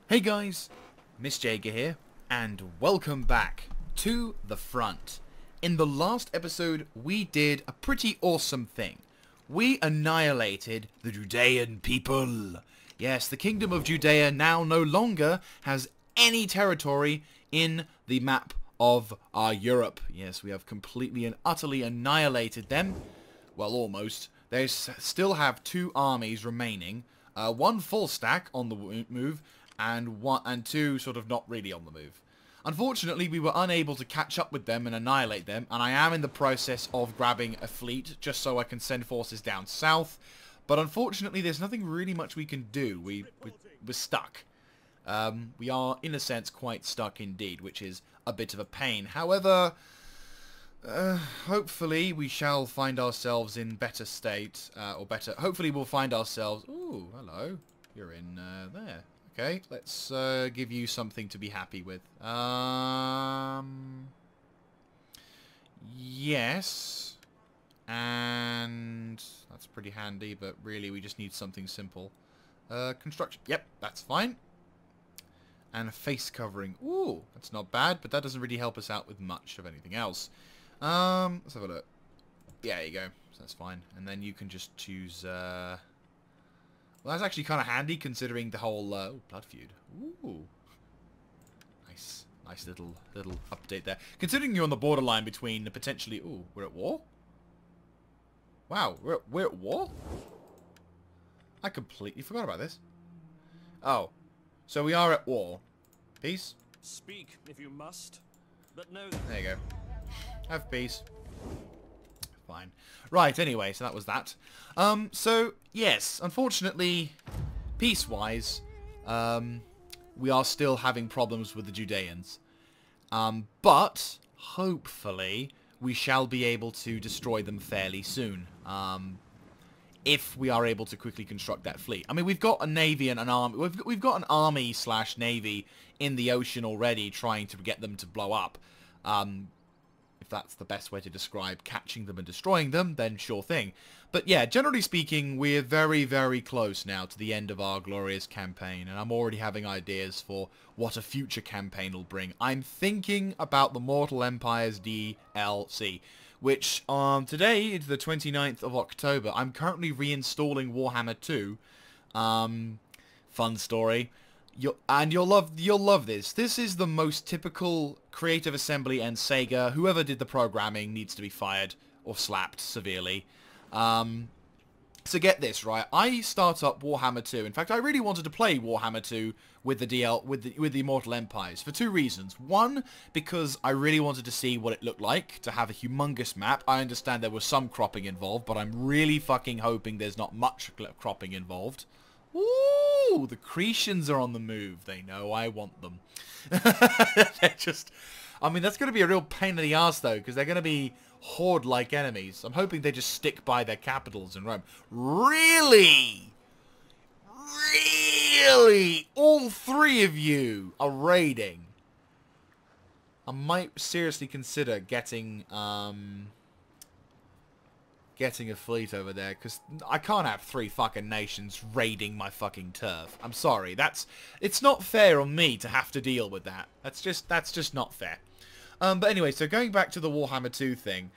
Hey guys, Miss Jaeger here, and welcome back to the front. In the last episode, we did a pretty awesome thing. We annihilated the Judean people. Yes, the Kingdom of Judea now no longer has any territory in the map of our Europe. Yes, we have completely and utterly annihilated them. Well, almost. They still have two armies remaining. One full stack on the move, and two sort of not really on the move. Unfortunately, we were unable to catch up with them and annihilate them, and I am in the process of grabbing a fleet just so I can send forces down south. But unfortunately, there's nothing really much we can do. We're stuck. We are, in a sense, quite stuck indeed, which is a bit of a pain. However, hopefully we shall find ourselves in better state, hopefully we'll find ourselves... Ooh, hello. You're in there. Okay, let's give you something to be happy with. Yes. And that's pretty handy, but really we just need something simple. Construction. Yep, that's fine. And a face covering. Ooh, that's not bad, but that doesn't really help us out with much of anything else. Let's have a look. Yeah, there you go. So that's fine. And then you can just choose... Well, that's actually kind of handy considering the whole blood feud. Ooh, nice little update there. Considering you're on the borderline between the potentially. Ooh, we're at war. Wow, we're at war. I completely forgot about this. Oh, so we are at war. Peace. Speak if you must, but no. There you go. Have peace. Fine. Right, anyway, so that was that. So, yes, unfortunately, peace-wise, we are still having problems with the Judeans. But, hopefully, we shall be able to destroy them fairly soon. If we are able to quickly construct that fleet. I mean, we've got a navy and an army. We've got an army/navy in the ocean already trying to get them to blow up. If that's the best way to describe catching them and destroying them, then sure thing. But yeah, generally speaking, we're very, very close now to the end of our glorious campaign, and I'm already having ideas for what a future campaign will bring. I'm thinking about the Mortal Empires DLC, which today is the 29th of October. I'm currently reinstalling Warhammer 2. Fun story. You'll love this. This is the most typical Creative Assembly and Sega. Whoever did the programming needs to be fired or slapped severely. So get this, right? I start up Warhammer 2. In fact, I really wanted to play Warhammer 2 with the Immortal Empires for two reasons. One, because I really wanted to see what it looked like to have a humongous map. I understand there was some cropping involved, but I'm really fucking hoping there's not much cropping involved. Ooh, the Cretians are on the move. They know I want them. They're just... I mean, that's going to be a real pain in the ass, though, because they're going to be horde-like enemies. I'm hoping they just stick by their capitals in Rome. Really? Really? All three of you are raiding? I might seriously consider getting a fleet over there, because I can't have three fucking nations raiding my fucking turf. I'm sorry, it's not fair on me to have to deal with that. That's just not fair. But anyway, so going back to the Warhammer 2 thing,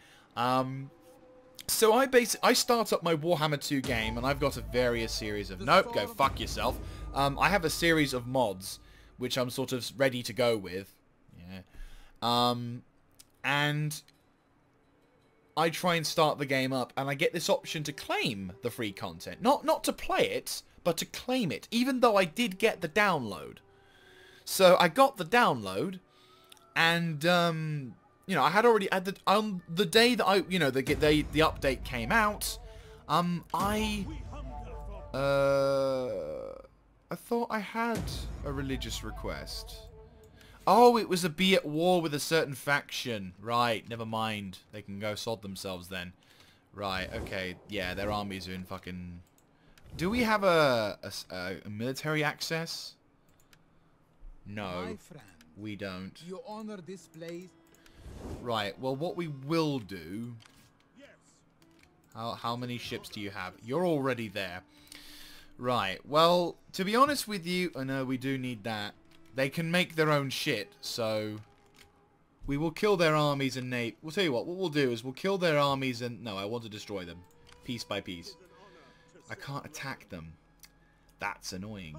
so I start up my Warhammer 2 game, and I've got a various series of... Nope, go fuck yourself. I have a series of mods, which I'm sort of ready to go with. Yeah. And I try and start the game up, and I get this option to claim the free content. Not to play it, but to claim it, even though I did get the download. So I got the download, and you know, I had already had the day that the update came out. I thought I had a religious request. Oh, it was a be at war with a certain faction. Right, never mind. They can go sod themselves then. Right, okay. Yeah, their armies are in fucking... Do we have a military access? No, we don't. You honor this place? Right, well, what we will do... How many ships do you have? You're already there. Right, well, to be honest with you, I know we do need that. They can make their own shit, so we will kill their armies and we'll tell you what we'll do is we'll kill their armies and... No, I want to destroy them. Piece by piece. I can't attack them. That's annoying.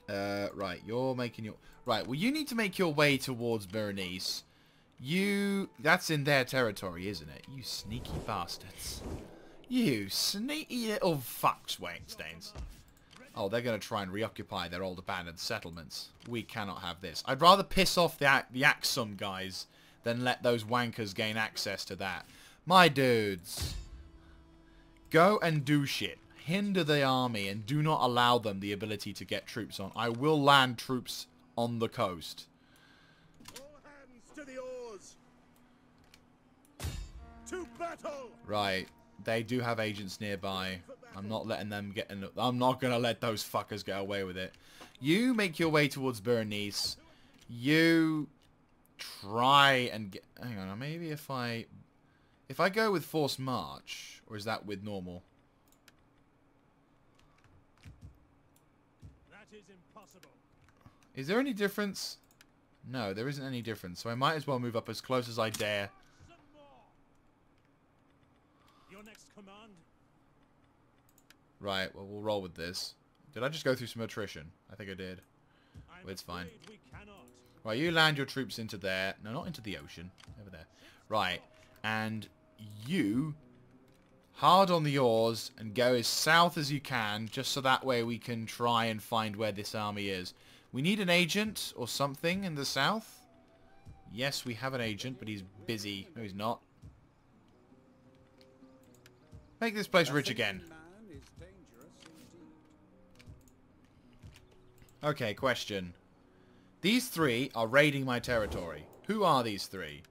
Right, you're making your... Right, well, you need to make your way towards Berenice. That's in their territory, isn't it? You sneaky bastards. You sneaky little fucks, Wankstains. Oh, they're going to try and reoccupy their old abandoned settlements. We cannot have this. I'd rather piss off the Axum guys than let those wankers gain access to that. My dudes. Go and do shit. Hinder the army and do not allow them the ability to get troops on. I will land troops on the coast. All hands to the oars. To battle. Right. They do have agents nearby. I'm not letting them get in. I'm not going to let those fuckers get away with it. You make your way towards Berenice. You try and get... Hang on, maybe if I go with forced march, or is that with normal? That is impossible. Is there any difference? No, there isn't any difference. So I might as well move up as close as I dare. Some more. Your next command. Right, well, we'll roll with this. Did I just go through some attrition? I think I did. I'm Well, it's fine. afraid we cannot. Right, you land your troops into there. No, not into the ocean. Over there. Right, and you hard on the oars and go as south as you can, just so that way we can try and find where this army is. We need an agent or something in the south. Yes, we have an agent, but he's busy. No, he's not. Make this place rich again. Okay, question. These three are raiding my territory. Who are these three?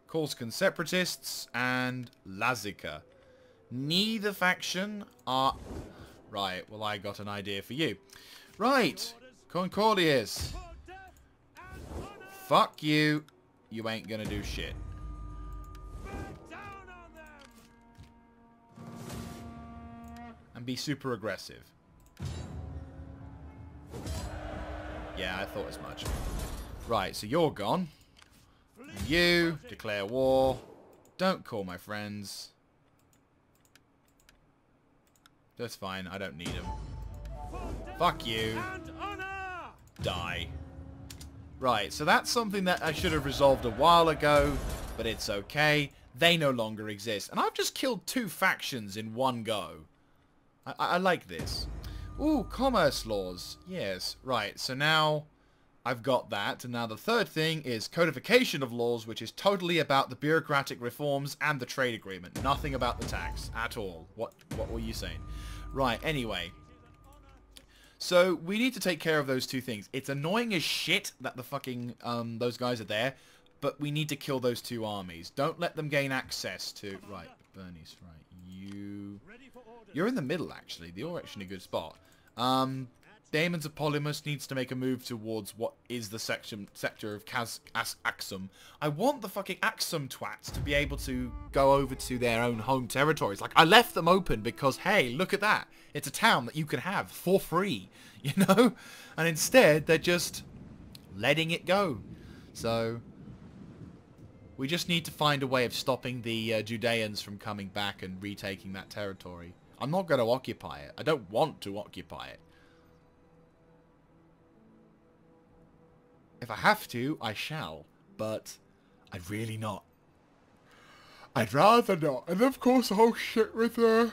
Korsican separatists and Lazica. Neither faction are... Right, well, I got an idea for you. Right, Concordias. Fuck you. You ain't gonna do shit. And be super aggressive. Yeah, I thought as much. Right, so you're gone. And you declare war. Don't call my friends. That's fine, I don't need them. Fuck you. Die. Right, so that's something that I should have resolved a while ago, but it's okay. They no longer exist. And I've just killed 2 factions in one go. I like this. Ooh, commerce laws. Yes, right. So now I've got that. And now the third thing is codification of laws, which is totally about the bureaucratic reforms and the trade agreement. Nothing about the tax at all. What were you saying? Right, anyway. So we need to take care of those 2 things. It's annoying as shit that the fucking, those guys are there, but we need to kill those 2 armies. Don't let them gain access to... Right, Bernice, right. You're in the middle, actually. You're actually in a good spot. Daemon's Apollymous needs to make a move towards what is the sector of Axum. I want the fucking Axum twats to be able to go over to their own home territories. Like, I left them open because, hey, look at that. It's a town that you can have for free, you know? And instead, they're just letting it go. So... we just need to find a way of stopping the Judeans from coming back and retaking that territory. I'm not going to occupy it. I don't want to occupy it. If I have to, I shall. But I'd really not. I'd rather not. And of course, the whole shit with the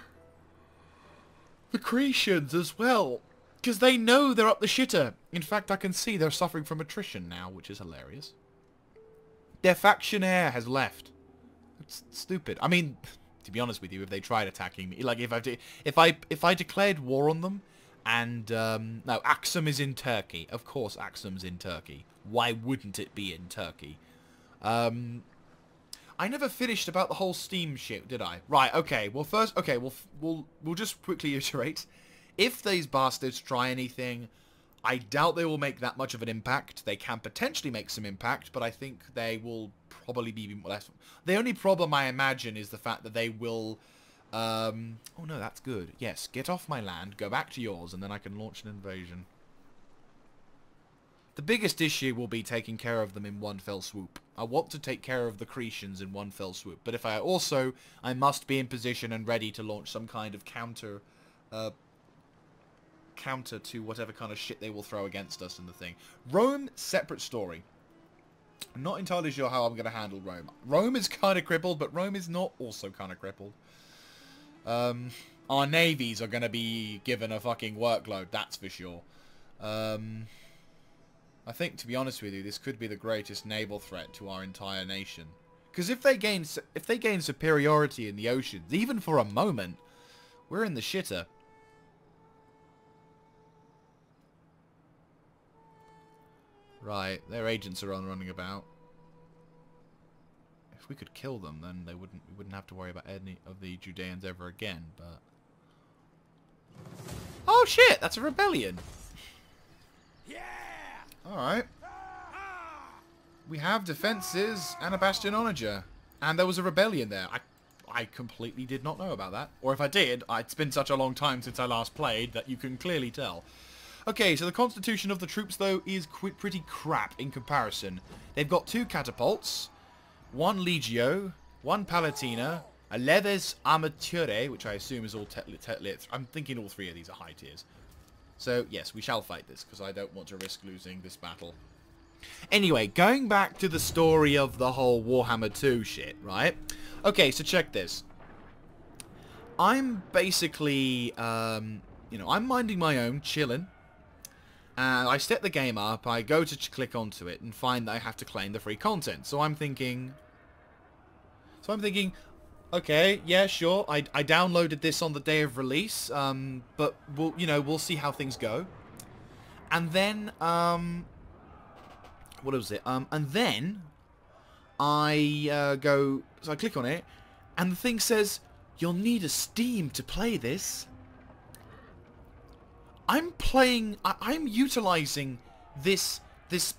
Cretians as well. Because they know they're up the shitter. In fact, I can see they're suffering from attrition now, which is hilarious. Their factionaire has left. It's stupid. I mean, to be honest with you, if they tried attacking me, like if I declared war on them, and no, Axum is in Turkey. Of course, Axum's in Turkey. Why wouldn't it be in Turkey? I never finished about the whole Steam shit, did I? Right. Okay. Well, first, okay. We'll just quickly iterate. If these bastards try anything, I doubt they will make that much of an impact. They can potentially make some impact, but I think they will probably be less. The only problem I imagine is the fact that they will Oh no, that's good. Yes, get off my land, go back to yours, and then I can launch an invasion. The biggest issue will be taking care of them in one fell swoop. I want to take care of the Cretians in one fell swoop, but if I must be in position and ready to launch some kind of counter to whatever kind of shit they will throw against us in the thing. Rome, separate story. I'm not entirely sure how I'm going to handle Rome. Rome is kind of crippled, but Rome is not also kind of crippled. Our navies are going to be given a fucking workload, that's for sure. I think, to be honest with you, this could be the greatest naval threat to our entire nation. Because if they gain superiority in the oceans, even for a moment, we're in the shitter. Right, their agents are running about. If we could kill them, then we wouldn't have to worry about any of the Judeans ever again. But oh shit, that's a rebellion. Alright. We have defences and a bastion onager. And there was a rebellion there. I completely did not know about that. Or if I did, it's been such a long time since I last played that you can clearly tell. Okay, so the constitution of the troops, though, is pretty crap in comparison. They've got 2 catapults, 1 legio, 1 palatina, a leves armature, which I assume is all I'm thinking all 3 of these are high tiers. So, yes, we shall fight this, because I don't want to risk losing this battle. Anyway, going back to the story of the whole Warhammer 2 shit, right? Okay, so check this. I'm basically, you know, I'm minding my own, chilling. And I set the game up, I go to click onto it, and find that I have to claim the free content. So I'm thinking, okay, yeah, sure. I downloaded this on the day of release, but we'll see how things go. And then, what was it? And then I go, so I click on it, and the thing says, you'll need a Steam to play this. I'm utilizing this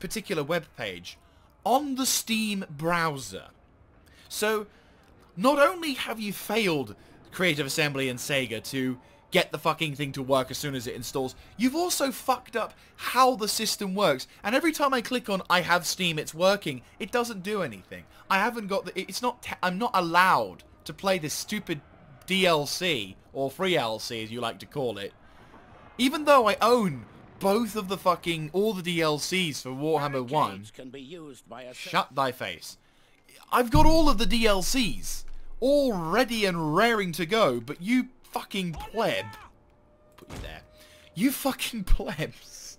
particular web page on the Steam browser. So, not only have you failed Creative Assembly and Sega to get the fucking thing to work as soon as it installs, you've also fucked up how the system works. And every time I click on I have Steam, it's working, it doesn't do anything. I haven't got I'm not allowed to play this stupid DLC, or free DLC as you like to call it. Even though I own both of all the DLCs for Warhammer 1. Can be used by a Shut thy face. I've got all of the DLCs, all ready and raring to go, but you fucking pleb. Put you there. You fucking plebs.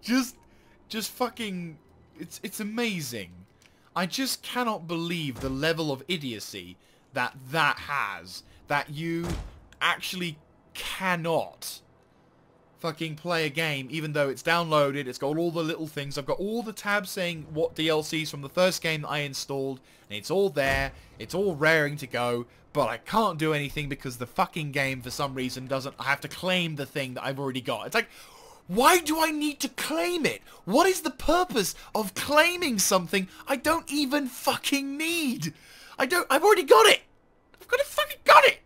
Just fucking, it's amazing. I just cannot believe the level of idiocy that has, that you actually cannot fucking play a game even though it's downloaded, it's got all the little things, I've got all the tabs saying what DLCs from the first game that I installed, and it's all there, it's all raring to go, but I can't do anything because the fucking game for some reason doesn't, I have to claim the thing that I've already got. It's like, why do I need to claim it? What is the purpose of claiming something I don't even fucking need? I've already got it! I've fucking got it!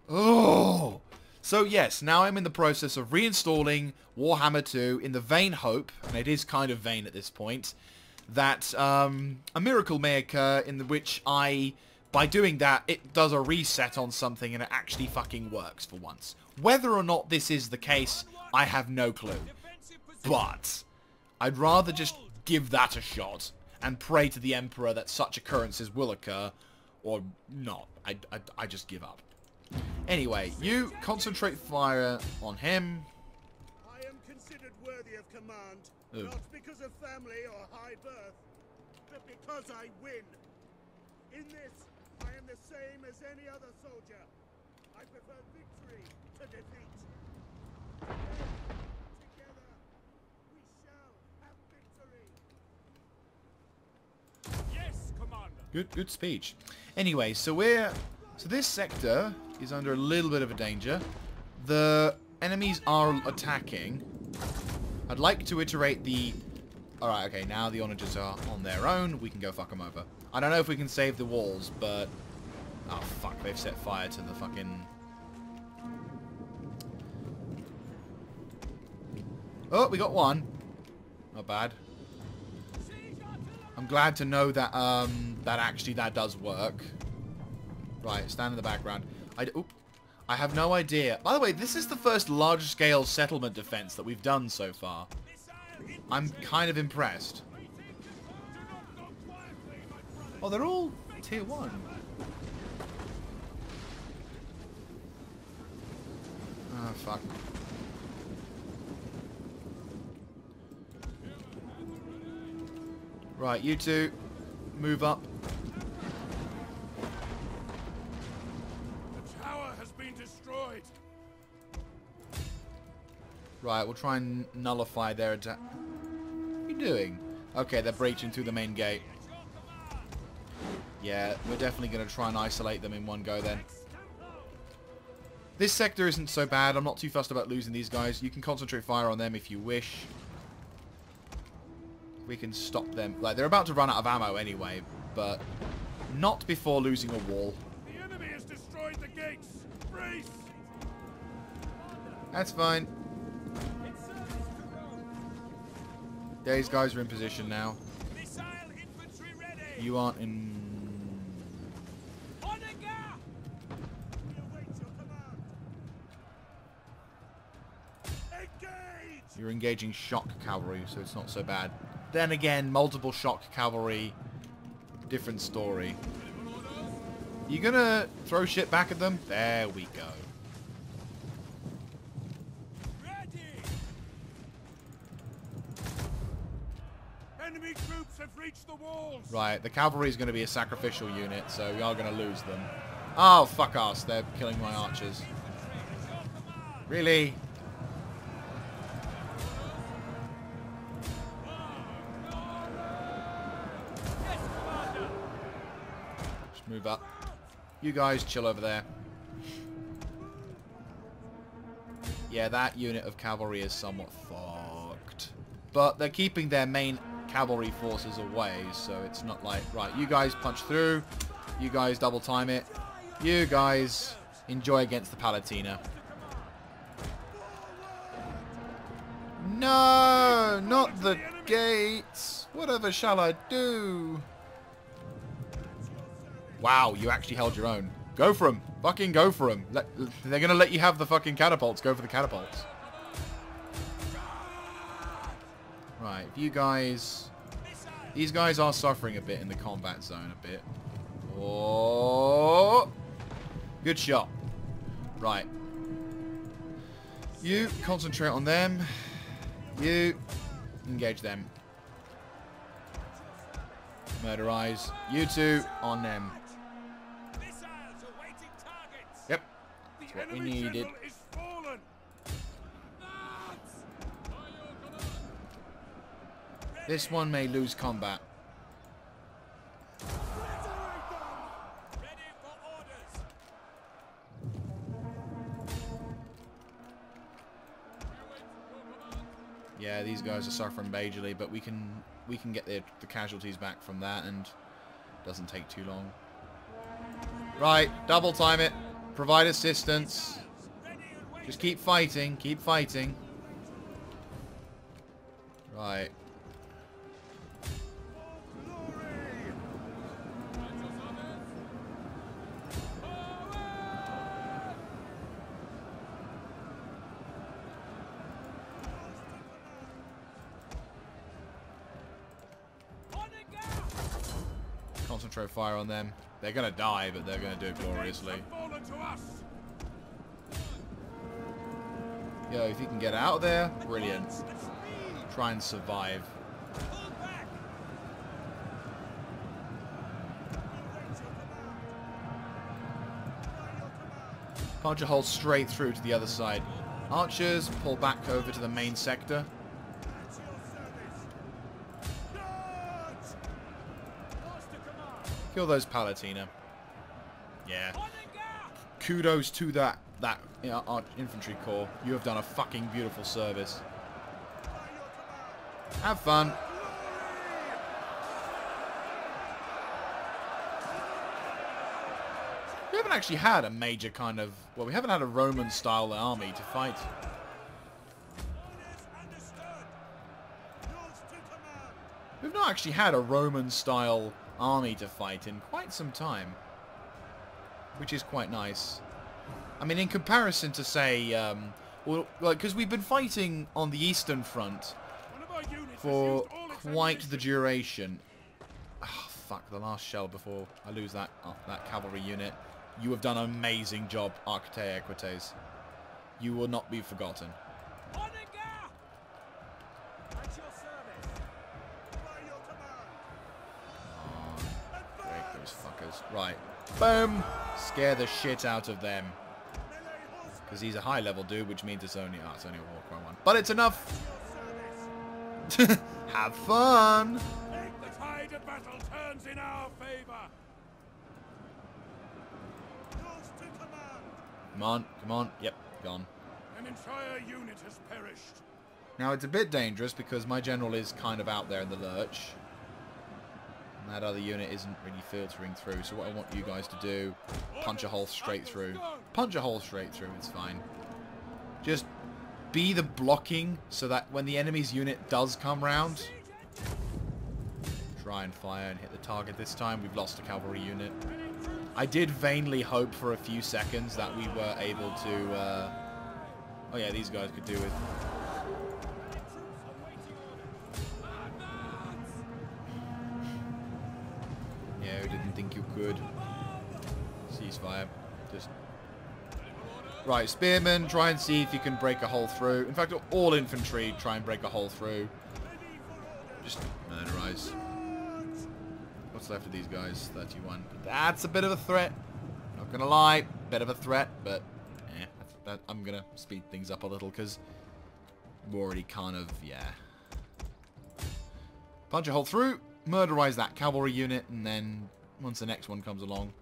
Oh. So yes, now I'm in the process of reinstalling Warhammer 2 in the vain hope, and it is kind of vain at this point, that a miracle may occur in which by doing that, it does a reset on something and it actually fucking works for once. Whether or not this is the case, I have no clue. But I'd rather just give that a shot and pray to the Emperor that such occurrences will occur, or not. I just give up. Anyway, you concentrate fire on him. I am considered worthy of command, Ooh. not because of family or high birth, but because I win. In this, I am the same as any other soldier. I prefer victory to defeat. Together, we shall have victory. Yes, Commander. Good speech. Anyway, so this sector is under a little bit of a danger. The enemies are attacking. I'd like to iterate the... Alright, okay, now the onagers are on their own. We can go fuck them over. I don't know if we can save the walls, but... Oh, fuck. They've set fire to the fucking... Oh, we got one. Not bad. I'm glad to know that that does work. Right, stand in the background. I have no idea. By the way, this is the first large-scale settlement defense that we've done so far. I'm kind of impressed. Oh, they're all tier 1. Oh, fuck. Right, you two, move up. The tower has been destroyed. Right, we'll try and nullify their attack. What are you doing? Okay, they're breaching through the main gate. Yeah, we're definitely going to try and isolate them in one go then. This sector isn't so bad. I'm not too fussed about losing these guys. You can concentrate fire on them if you wish. We can stop them. Like, they're about to run out of ammo anyway, but not before losing a wall. The enemy has destroyed the gates. Brace. That's fine. These guys are in position now. Missile infantry ready. You aren't in... You're engaging shock cavalry, so it's not so bad. Then again, multiple shock cavalry, different story. You gonna throw shit back at them? There we go. Ready. Enemy troops have reached the walls. Right, the cavalry is going to be a sacrificial unit, so we are going to lose them. Oh, fuck us. They're killing my archers. Really? Move up. You guys chill over there. Yeah, that unit of cavalry is somewhat fucked. But they're keeping their main cavalry forces away, so it's not like... Right, you guys punch through. You guys double time it. You guys enjoy against the Palatina. No! Not the gates! Whatever shall I do? Wow, you actually held your own. Go for them. Fucking go for them. They're going to let you have the fucking catapults. Go for the catapults. Right, you guys... These guys are suffering a bit in the combat zone a bit. Oh! Good shot. Right. You concentrate on them. You engage them. Murder eyes. You two on them. Yep. That's what we needed. This one may lose combat. Yeah, these guys are suffering majorly, but we can get the casualties back from that, and it doesn't take too long. Right, double time it. Provide assistance. Just keep fighting. Keep fighting. Right. Concentrate fire on them. They're gonna die, but they're gonna do it gloriously. Yo, if you can get out of there, brilliant. Try and survive. Punch a hole straight through to the other side. Archers, pull back over to the main sector. Kill those Palatina. Yeah. Kudos to that infantry corps. You have done a fucking beautiful service. Have fun. actually had a major kind of... Well, we haven't had a Roman-style army to fight. We've not actually had a Roman-style army to fight in quite some time. Which is quite nice. I mean, in comparison to, say... well, like, because we've been fighting on the Eastern Front for quite the duration. Oh, fuck, the last shell before I lose that cavalry unit. You have done an amazing job, Arcte Equites. You will not be forgotten. Break those fuckers. Right. Boom! Scare the shit out of them. Because he's a high-level dude, which means it's only... Oh, it's only a Warcry 1. But it's enough! Have fun! The tide of battle turns in our favor. Come on, come on. Yep, gone. An entire unit has perished. Now, it's a bit dangerous because my general is kind of out there in the lurch. And that other unit isn't really filtering through. So what I want you guys to do, punch a hole straight through. Punch a hole straight through, it's fine. Just be the blocking so that when the enemy's unit does come round, try and fire and hit the target this time. We've lost a cavalry unit. I did vainly hope for a few seconds that we were able to... Oh yeah, these guys could do it. Yeah, we didn't think you could. Ceasefire. Just... Right, spearmen, try and see if you can break a hole through. In fact, all infantry, try and break a hole through. Just murderize. What's left of these guys? 31. That's a bit of a threat. Not gonna lie, bit of a threat, but I'm gonna speed things up a little because we're already kind of, yeah. Punch a hole through, murderize that cavalry unit, and then once the next one comes along,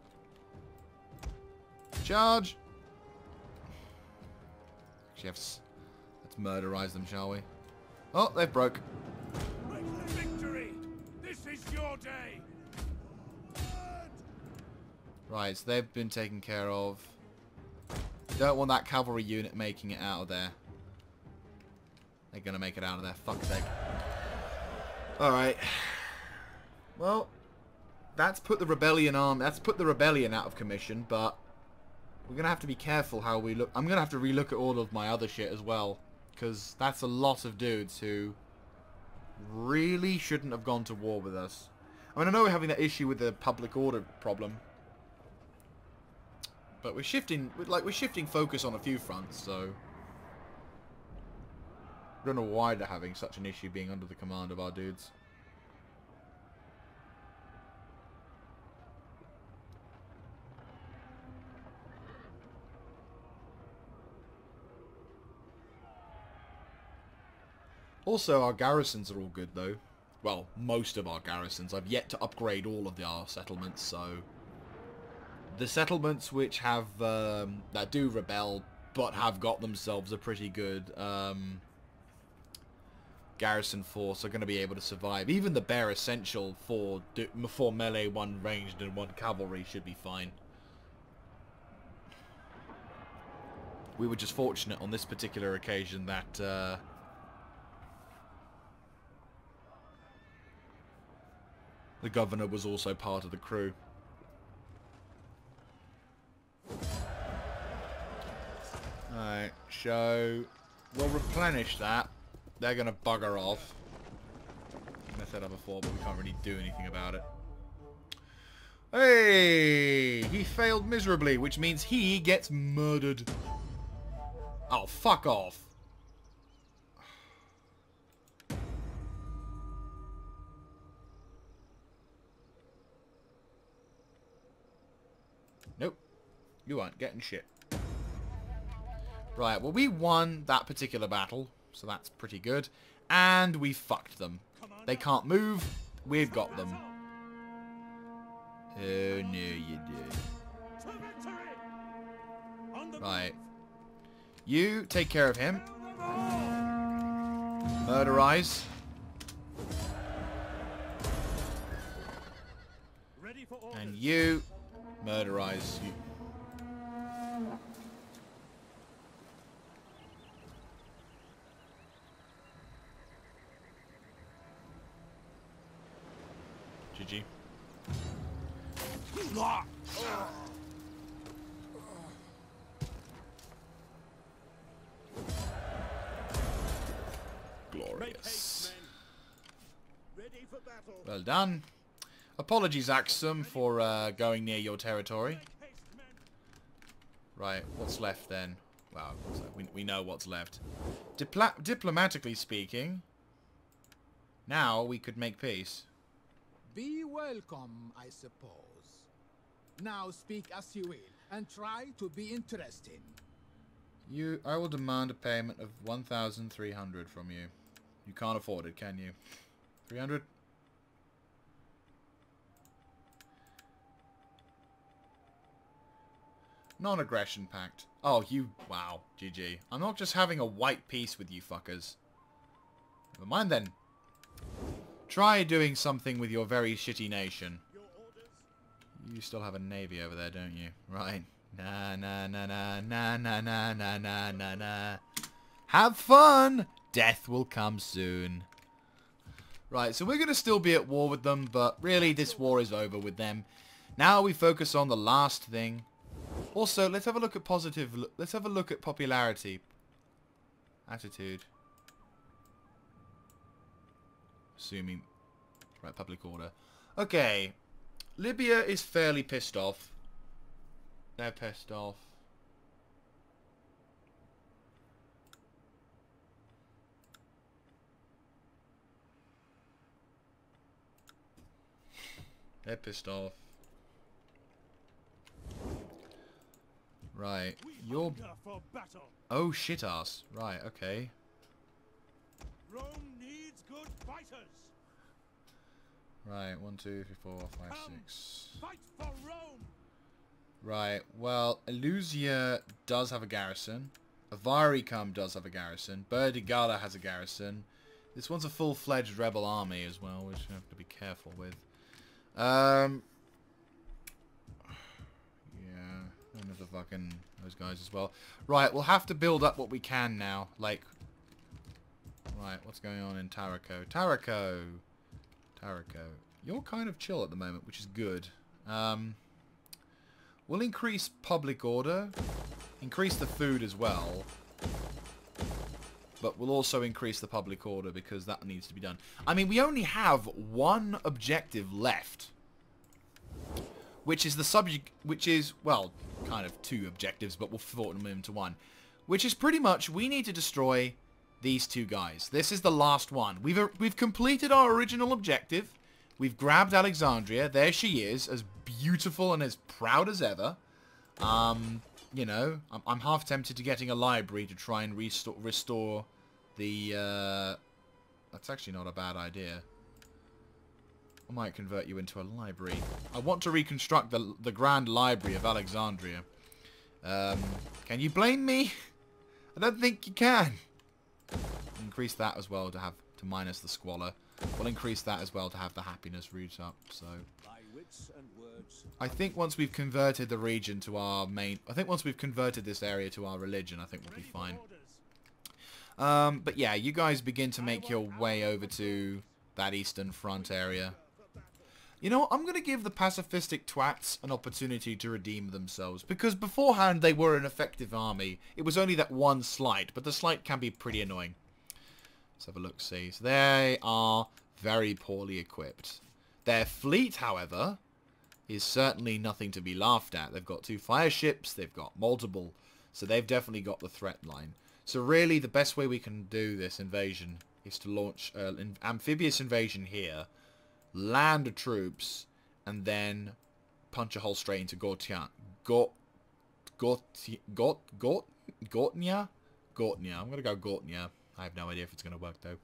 charge. Actually, let's murderize them, shall we? Oh, they broke. Victory! This is your day. Right, so they've been taken care of. Don't want that cavalry unit making it out of there. They're gonna make it out of there. Fuck's sake. Alright. Well, that's put the rebellion on. That's put the rebellion out of commission, but we're gonna have to be careful how we look. I'm gonna have to relook at all of my other shit as well, because that's a lot of dudes who really shouldn't have gone to war with us. I mean, I know we're having that issue with the public order problem, but we're shifting focus on a few fronts, so I don't know why they're having such an issue being under the command of our dudes. Also, our garrisons are all good, though. Well, most of our garrisons. I've yet to upgrade all of our settlements, so... The settlements which have, that do rebel, but have got themselves a pretty good, garrison force are going to be able to survive. Even the bare essential for melee, 1 ranged, and 1 cavalry should be fine. We were just fortunate on this particular occasion that, the governor was also part of the crew. Alright, so we'll replenish that. They're going to bugger off. I said that before, but we can't really do anything about it. Hey! He failed miserably, which means he gets murdered. Oh, fuck off. Nope. You aren't getting shit. Right, well, we won that particular battle, so that's pretty good. And we fucked them. They can't move. We've got them. Oh, no, you did. Right. You take care of him. Murderize. And you murderize you. GG. Glorious. Ready for battle. Well done. Apologies, Axum, for going near your territory. Right, what's left then? Well, we know what's left. Diplomatically speaking, now we could make peace. Be welcome, I suppose. Now speak as you will, and try to be interesting. I will demand a payment of 1,300 from you. You can't afford it, can you? 300? Non-aggression pact. Oh, you... Wow. GG. I'm not just having a white peace with you fuckers. Never mind then. Try doing something with your very shitty nation. You still have a navy over there, don't you? Right. Na na na na na na na na na na na. Have fun! Death will come soon. Right, so we're going to still be at war with them, but really this war is over with them. Now we focus on the last thing. Also, let's have a look at let's have a look at popularity. Attitude. Assuming... Right, public order. Okay. Libya is fairly pissed off. They're pissed off. They're pissed off. Right, you're... Oh, shit ass. Right, okay. Rome needs good fighters. Right, 1, 2, 3, 4, 5, 6. Fight for Rome. Right, well, Eleusia does have a garrison. Avaricum does have a garrison. Burdigala has a garrison. This one's a full-fledged rebel army as well, which you have to be careful with. Yeah, and the fucking those guys as well. Right, we'll have to build up what we can now. Like, right, what's going on in Tarraco? Tarraco, you're kind of chill at the moment, which is good. We'll increase public order, increase the food as well, but we'll also increase the public order because that needs to be done. I mean, we only have one objective left, which is the subject, which is, well, kind of two objectives, but we'll shorten them into one, which is pretty much we need to destroy these two guys. This is the last one. We've completed our original objective. We've grabbed Alexandria. There she is, as beautiful and as proud as ever. You know, I'm half tempted to getting a library to try and restore the, that's actually not a bad idea. I might convert you into a library. I want to reconstruct the Grand Library of Alexandria. Can you blame me? I don't think you can. Increase that as well to minus the squalor. We'll increase that as well to have the happiness route up. So I think once we've converted the region to our main... I think once we've converted this area to our religion, I think we'll be fine. But yeah, you guys begin to make your way over to that Eastern Front area. You know what? I'm going to give the pacifistic twats an opportunity to redeem themselves. Because beforehand they were an effective army. It was only that one slight. But the slight can be pretty annoying. Let's have a look, see. So they are very poorly equipped. Their fleet, however, is certainly nothing to be laughed at. They've got 2 fire ships. They've got multiple. So they've definitely got the threat line. So really the best way we can do this invasion is to launch an amphibious invasion here. Land the troops. And then punch a hole straight into Gortnia. Gortnia? Gortnia. I'm going to go Gortnia. I have no idea if it's going to work, though.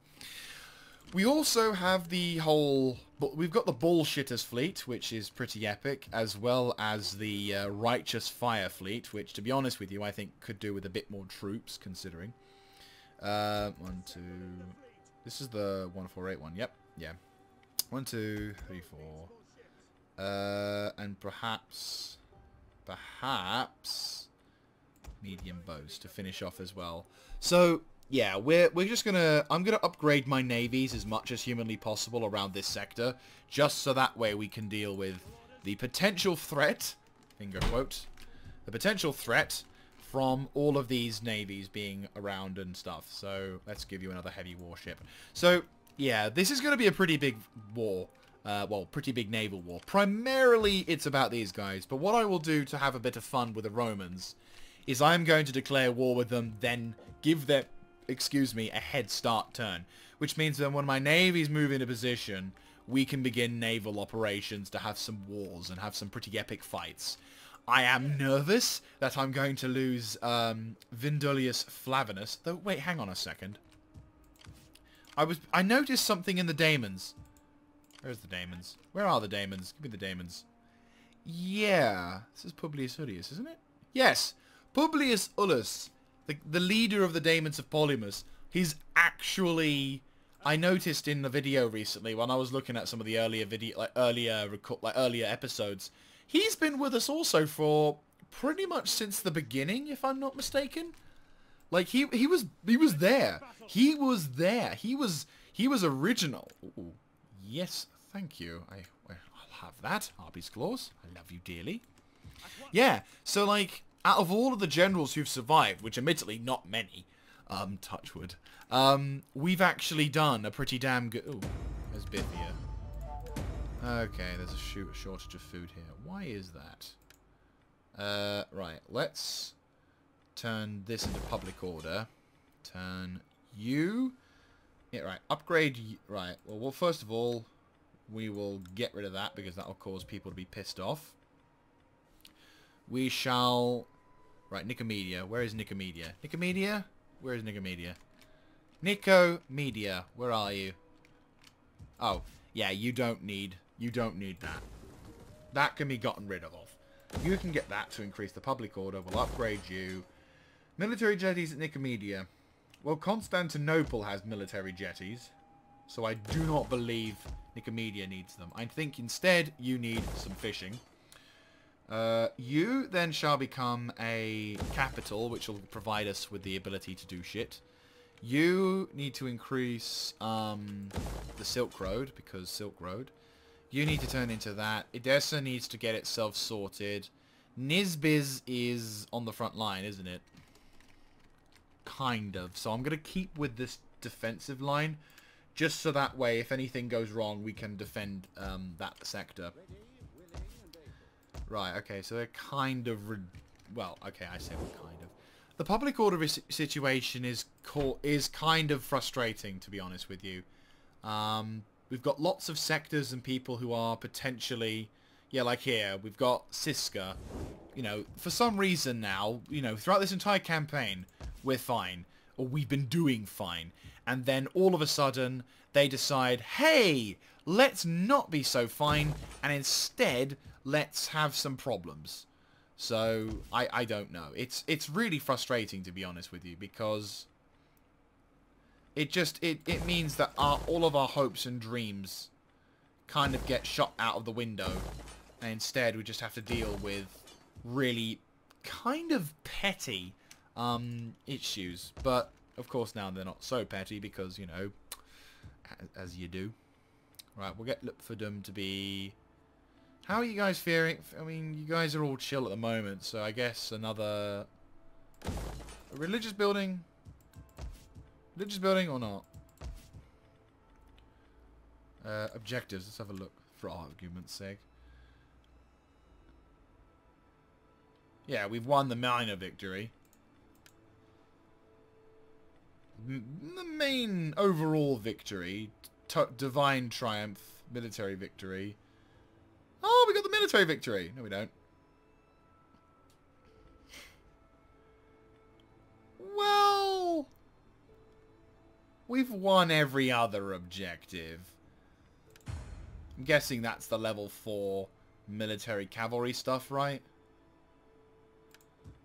We also have the whole... We've got the Bullshitters fleet, which is pretty epic, as well as the Righteous Fire fleet, which, to be honest with you, I think could do with a bit more troops, considering. 1, 2... This is the 1481, yep, yeah. 1, 2, 3, 4. And perhaps... medium bows to finish off as well. So... yeah, we're just gonna... I'm gonna upgrade my navies as much as humanly possible around this sector, just so that way we can deal with the potential threat, finger quote, the potential threat from all of these navies being around and stuff. So let's give you another heavy warship. So yeah, this is going to be a pretty big war. Well, pretty big naval war. Primarily it's about these guys, but what I will do to have a bit of fun with the Romans is I'm going to declare war with them, then give them, excuse me, a head start turn. Which means that when my navies move into position, we can begin naval operations to have some wars and have some pretty epic fights. I am nervous that I'm going to lose Vindulius Flavinus. Though, wait, hang on a second. I noticed something in the daemons. Where's the daemons? Where are the daemons? Give me the daemons. Yeah, this is Publius Ullius, isn't it? Yes, Publius Ullus, the leader of the daemons of Polymus. He's actually... I noticed in the video recently when I was looking at some of the earlier episodes. He's been with us also for pretty much since the beginning, if I'm not mistaken. Like he was there. He was there. He was original. Ooh, yes, thank you. I'll have that. Arby's claws. I love you dearly. Yeah. So like, out of all of the generals who've survived, which admittedly not many, touch wood, we've actually done a pretty damn good. Ooh, there's Bithia. Okay, there's a shortage of food here. Why is that? Right, let's turn this into public order. Turn you... Yeah, right, upgrade... Right, well, first of all, we will get rid of that because that will cause people to be pissed off. We shall... Right, Nicomedia. Where is Nicomedia? Nicomedia? Where is Nicomedia? Nicomedia, where are you? Oh, yeah, you don't need that. That can be gotten rid of. You can get that to increase the public order. We'll upgrade you. Military jetties at Nicomedia. Well, Constantinople has military jetties, so I do not believe Nicomedia needs them. I think instead you need some fishing. You then shall become a capital, which will provide us with the ability to do shit. You need to increase the Silk Road, because Silk Road. You need to turn into that. Edessa needs to get itself sorted. Nisbiz is on the front line, isn't it? Kind of. So I'm going to keep with this defensive line, just so that way, if anything goes wrong, we can defend that sector. Right, okay, so they're kind of... Well, okay, I say we're kind of. The public order situation is kind of frustrating, to be honest with you. We've got lots of sectors and people who are potentially... Yeah, like here, we've got Siska. You know, for some reason now, you know, throughout this entire campaign, we're fine. Or we've been doing fine. And then all of a sudden, they decide, hey, let's not be so fine, and instead, let's have some problems. So, I don't know. It's really frustrating, to be honest with you, because... It means that all of our hopes and dreams kind of get shot out of the window. And instead, we just have to deal with really kind of petty issues. But, of course, now they're not so petty because, you know, as you do. Right, we'll get Lupfordum to be... How are you guys faring? I mean, you guys are all chill at the moment, so I guess another... A religious building... Religious building or not? Objectives. Let's have a look for argument's sake. Yeah, we've won the minor victory. The main overall victory. Divine triumph. Military victory. Oh, we got the military victory. No, we don't. Well... We've won every other objective. I'm guessing that's the level 4 military cavalry stuff, right?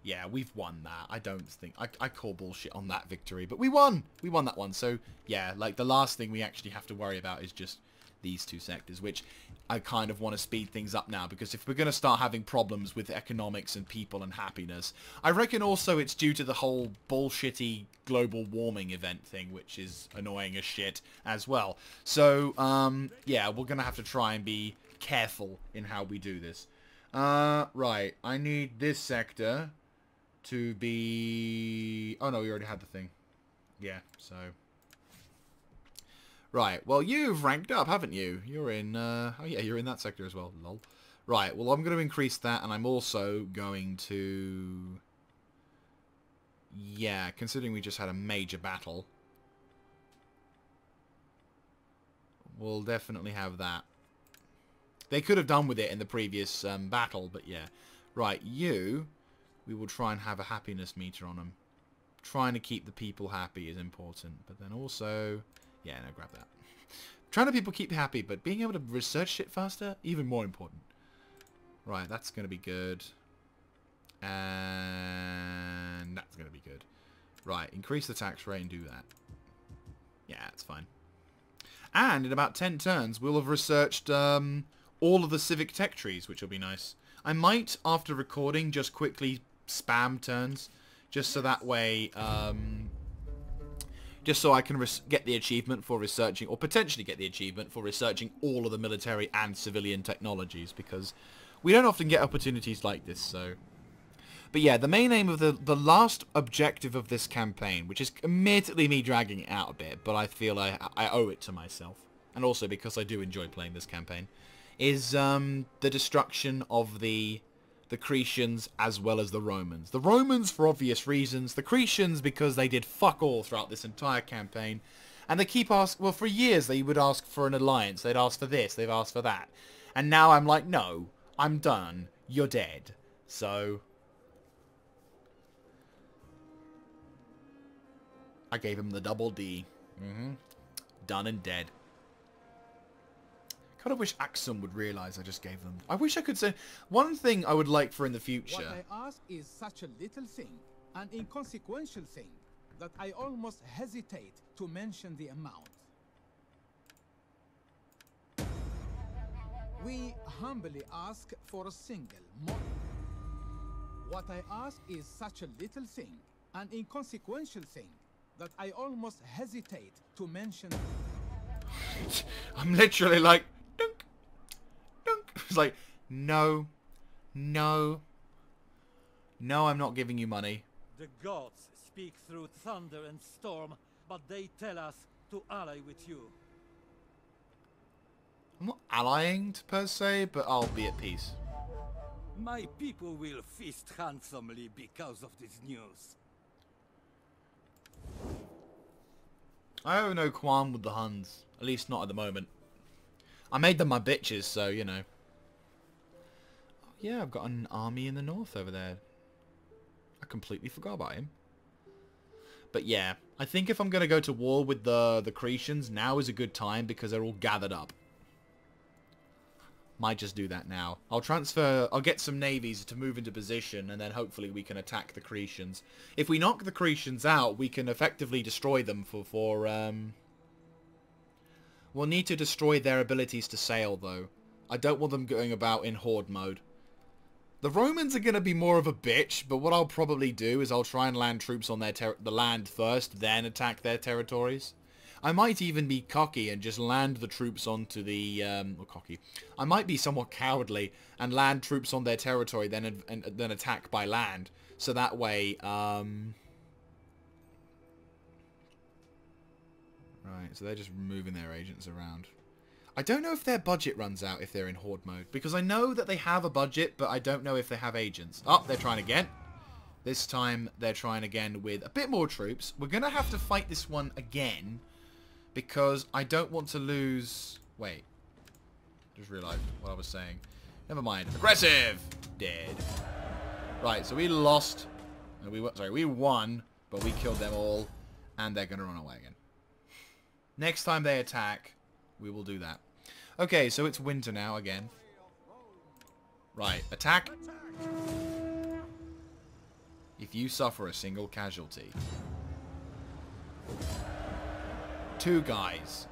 Yeah, we've won that. I don't think... I call bullshit on that victory, but we won! We won that one, so yeah, like the last thing we actually have to worry about is just these two sectors, which I kind of want to speed things up now, because if we're going to start having problems with economics and people and happiness, I reckon also it's due to the whole bullshitty global warming event thing, which is annoying as shit as well. So, yeah, we're going to have to try and be careful in how we do this. Right, I need this sector to be... Oh no, we already had the thing. Yeah, so... Right, well, you've ranked up, haven't you? You're in, oh yeah, you're in that sector as well, lol. Right, well, I'm going to increase that, and I'm also going to... Yeah, considering we just had a major battle, we'll definitely have that. They could have done with it in the previous battle, but yeah. Right, you, we will try and have a happiness meter on them. Trying to keep the people happy is important, but then also... Yeah, no, grab that. Trying to people keep happy, but being able to research shit faster, even more important. Right, that's going to be good. And that's going to be good. Right, increase the tax rate and do that. Yeah, that's fine. And in about 10 turns, we'll have researched all of the civic tech trees, which will be nice. I might, after recording, just quickly spam turns, just so that way... just so I can get the achievement for researching, or potentially get the achievement for researching all of the military and civilian technologies, because we don't often get opportunities like this, so... But yeah, the main aim of the last objective of this campaign, which is admittedly me dragging it out a bit, but I feel I owe it to myself, and also because I do enjoy playing this campaign, is the destruction of the Cretians as well as the Romans. The Romans for obvious reasons, the Cretians because they did fuck all throughout this entire campaign, and they keep asking, well, for years they would ask for an alliance, they'd ask for this, they've asked for that, and now I'm like, no, I'm done, you're dead. So I gave him the double D. Done and dead. I kind of wish Axum would realise I just gave them... I wish I could say... One thing I would like for in the future... What I ask is such a little thing, an inconsequential thing, that I almost hesitate to mention the amount. We humbly ask for a single model. What I ask is such a little thing, an inconsequential thing, that I almost hesitate to mention... I'm literally like... Dunk, dunk. It's like, no, no, no, I'm not giving you money. The gods speak through thunder and storm, but they tell us to ally with you. I'm not allying per se, but I'll be at peace. My people will feast handsomely because of this news. I have no qualm with the Huns, at least not at the moment. I made them my bitches, so, you know. Oh, yeah, I've got an army in the north over there. I completely forgot about him. But yeah, I think if I'm going to go to war with the Cretians, now is a good time because they're all gathered up. Might just do that now. I'll get some navies to move into position, and then hopefully we can attack the Cretians. If we knock the Cretians out, we can effectively destroy them We'll need to destroy their abilities to sail, though. I don't want them going about in horde mode. The Romans are going to be more of a bitch, but what I'll probably do is I'll try and land troops on the land first, then attack their territories. I might even be cocky and just land the troops onto the... cocky. I might be somewhat cowardly and land troops on their territory, then attack by land. So that way, Right, so they're just moving their agents around. I don't know if their budget runs out if they're in horde mode, because I know that they have a budget, but I don't know if they have agents. Oh, they're trying again. This time, they're trying again with a bit more troops. We're going to have to fight this one again, because I don't want to lose... Wait. Just realised what I was saying. Never mind. Aggressive! Dead. Right, so we lost. We won, but we killed them all, and they're going to run away again. Next time they attack, we will do that. Okay, so it's winter now again. Right, attack. If you suffer a single casualty. 2 guys.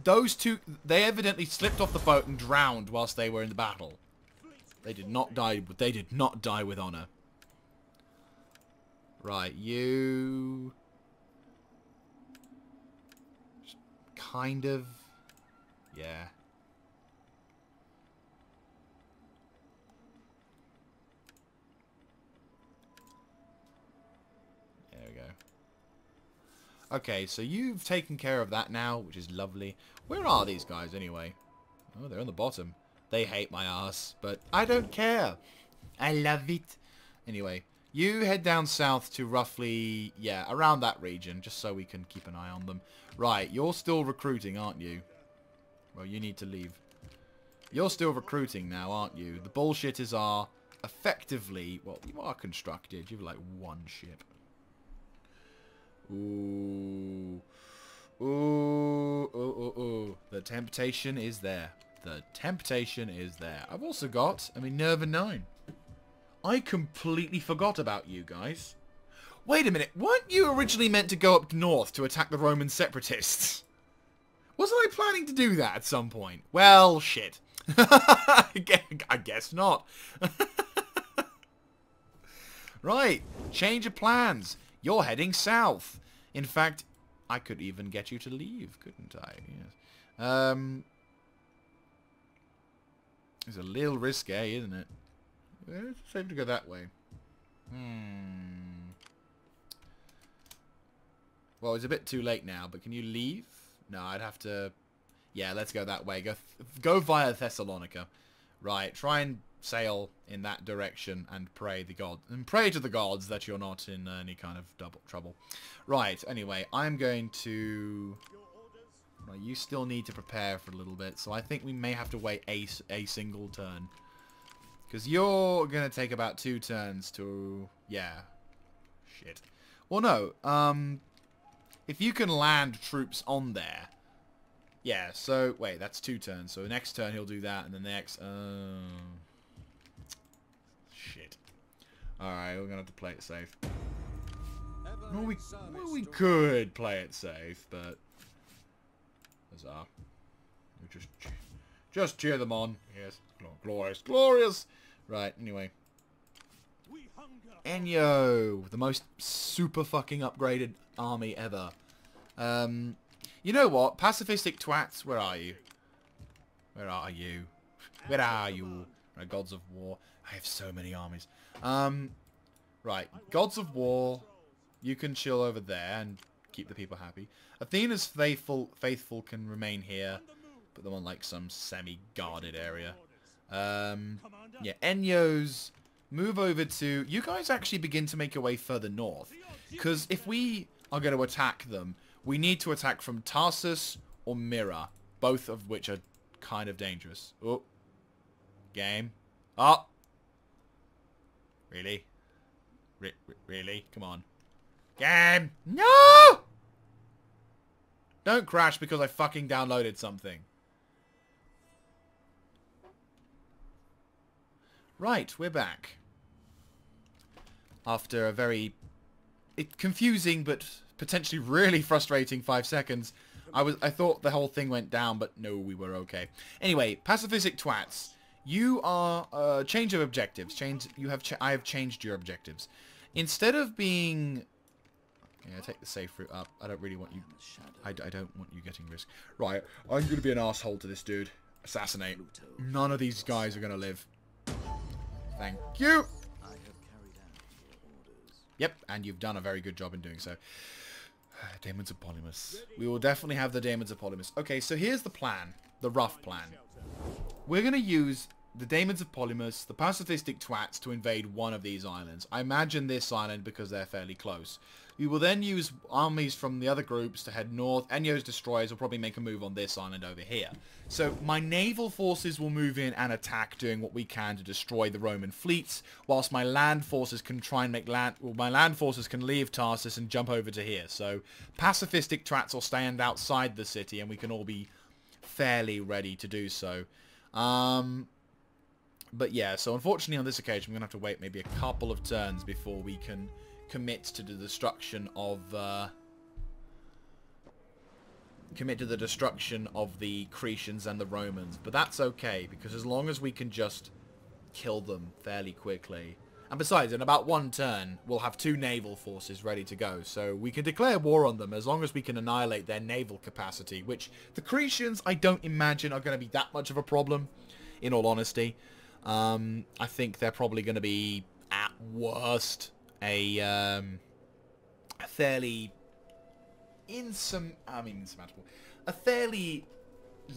those two, they evidently slipped off the boat and drowned whilst they were in the battle. They did not die. They did not die with honor. Right, you. Just kind of. Yeah. There we go. Okay, so you've taken care of that now, which is lovely. Where are these guys anyway? Oh, they're on the bottom. They hate my ass, but I don't care. I love it. Anyway, you head down south to roughly, yeah, around that region, just so we can keep an eye on them. Right, you're still recruiting, aren't you? Well, you need to leave. You're still recruiting now, aren't you? The bullshitters are effectively, well, you are constructed. You have like one ship. Ooh. Ooh, ooh, ooh, ooh. The temptation is there. The temptation is there. I've also got a Minerva 9. I completely forgot about you guys. Wait a minute. Weren't you originally meant to go up north to attack the Roman separatists? Wasn't I planning to do that at some point? Well, shit. I guess not. Right. Change of plans. You're heading south. In fact, I could even get you to leave, couldn't I? Yes. It's a little risque, isn't it? Well, it's safe to go that way. Well, it's a bit too late now, but can you leave? No, I'd have to... Yeah, let's go that way. Go via Thessalonica. Right, try and sail in that direction and pray to the gods that you're not in any kind of trouble. Right, anyway, I'm going to... Well, you still need to prepare for a little bit, so I think we may have to wait a single turn. Because you're going to take about 2 turns to... Yeah. Shit. Well, no. If you can land troops on there... Yeah, so... Wait, that's 2 turns. So the next turn he'll do that, and then the next... Shit. Alright, we're going to have to play it safe. Well, we could play it safe, but... Huzzah. We just cheer them on. Yes. Glorious. Glorious! Right, anyway. Enyo! The most super fucking upgraded army ever. You know what? Pacifistic twats, where are you? Where are you? Where are you? Right, Gods of War. I have so many armies. Right, Gods of War. You can chill over there and keep the people happy. Athena's faithful can remain here. Put them on like some semi-guarded area. Yeah, Enyo's move over to... You guys actually begin to make your way further north. Because if we are going to attack them, we need to attack from Tarsus or Myra. Both of which are kind of dangerous. Oh. Game. Oh. Really? Really? Come on. Game. No! Don't crash because I fucking downloaded something. Right, we're back. After a very confusing but potentially really frustrating 5 seconds, I thought the whole thing went down, but no, we were okay. Anyway, pacifistic twats, you are change of objectives. I have changed your objectives. Instead of being... Yeah, take the safe route up. I don't really want you... I don't want you getting risk. Right, I'm going to be an asshole to this dude. Assassinate. None of these guys are going to live. Thank you. Yep, and you've done a very good job in doing so. Daemons of Polymus. We will definitely have the Daemons of Polymus. Okay, so here's the plan. The rough plan. We're going to use the Daemons of Polymus, the pacifistic twats, to invade one of these islands. I imagine this island because they're fairly close. We will then use armies from the other groups to head north. Enyo's destroyers will probably make a move on this island over here. So my naval forces will move in and attack, doing what we can to destroy the Roman fleets, whilst my land forces can try and make my land forces can leave Tarsus and jump over to here. So pacifistic twats will stand outside the city, and we can all be fairly ready to do so. But yeah, so unfortunately on this occasion, we're going to have to wait maybe a couple of turns before we can commit to the destruction of commit to the destruction of the Cretians and the Romans. But that's okay, because as long as we can just kill them fairly quickly. And besides, in about one turn, we'll have 2 naval forces ready to go. So we can declare war on them as long as we can annihilate their naval capacity, which the Cretians, I don't imagine, are going to be that much of a problem, in all honesty. I think they're probably going to be, at worst, a fairly insurmountable, a fairly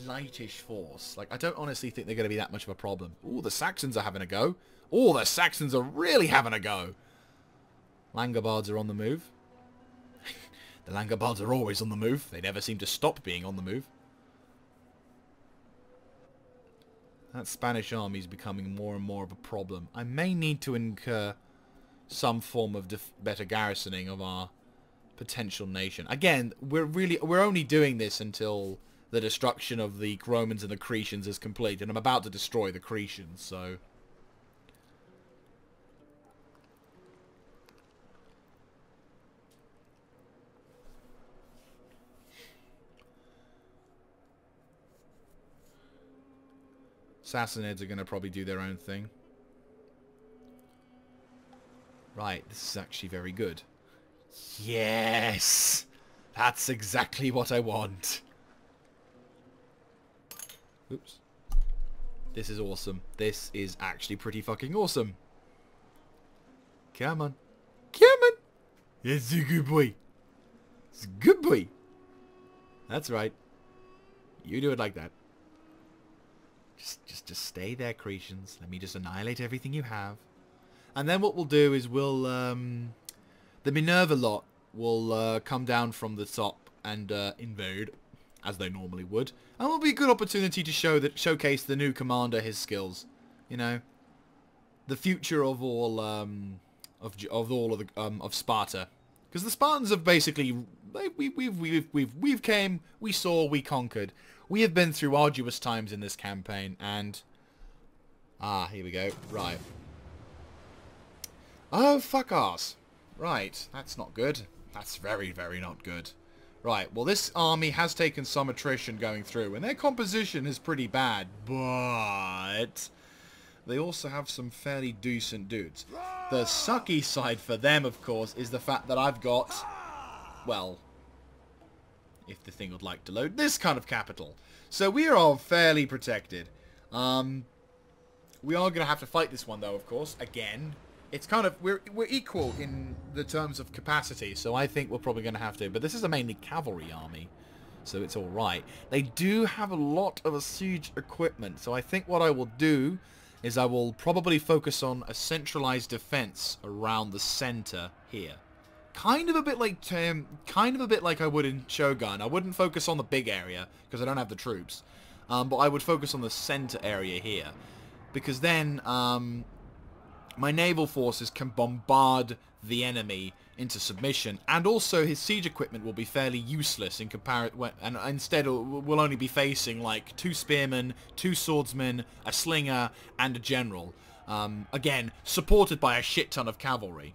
lightish force. Like, I don't honestly think they're going to be that much of a problem. Ooh, the Saxons are having a go. Ooh, the Saxons are really having a go. Langobards are on the move. The Langobards are always on the move. They never seem to stop being on the move. That Spanish army is becoming more and more of a problem. I may need to incur some form of better garrisoning of our potential nation. Again, we're only doing this until the destruction of the Romans and the Cretians is complete, and I'm about to destroy the Cretians, so Sassanids are going to probably do their own thing. Right, this is actually very good. Yes! That's exactly what I want. Oops. This is awesome. This is actually pretty fucking awesome. Come on. Come on! It's a good boy. It's a good boy. That's right. You do it like that. Just stay there, Cretians. Let me just annihilate everything you have. And then what we'll do is we'll, the Minerva lot will come down from the top and invade, as they normally would. And it will be a good opportunity to showcase the new commander his skills. You know, the future of all of Sparta, because the Spartans have basically we've came, we saw, we conquered. We have been through arduous times in this campaign, and here we go. Right. Oh, fuck arse. Right, that's not good. That's very, very not good. Right, well, this army has taken some attrition going through, and their composition is pretty bad, but they also have some fairly decent dudes. The sucky side for them, of course, is the fact that I've got, well, if the thing would like to load, this kind of capital. So we are all fairly protected. We are going to have to fight this one, though, of course, again. It's kind of, we're equal in the terms of capacity, so I think we're probably going to have to. But this is a mainly cavalry army, so it's alright. They do have a lot of siege equipment, so I think what I will do is I will probably focus on a centralized defense around the center here. Kind of a bit like I would in Shogun. I wouldn't focus on the big area because I don't have the troops, but I would focus on the center area here, because then my naval forces can bombard the enemy into submission, and also his siege equipment will be fairly useless in comparison, and instead we'll only be facing like 2 spearmen, 2 swordsmen, a slinger, and a general. Again, supported by a shit ton of cavalry.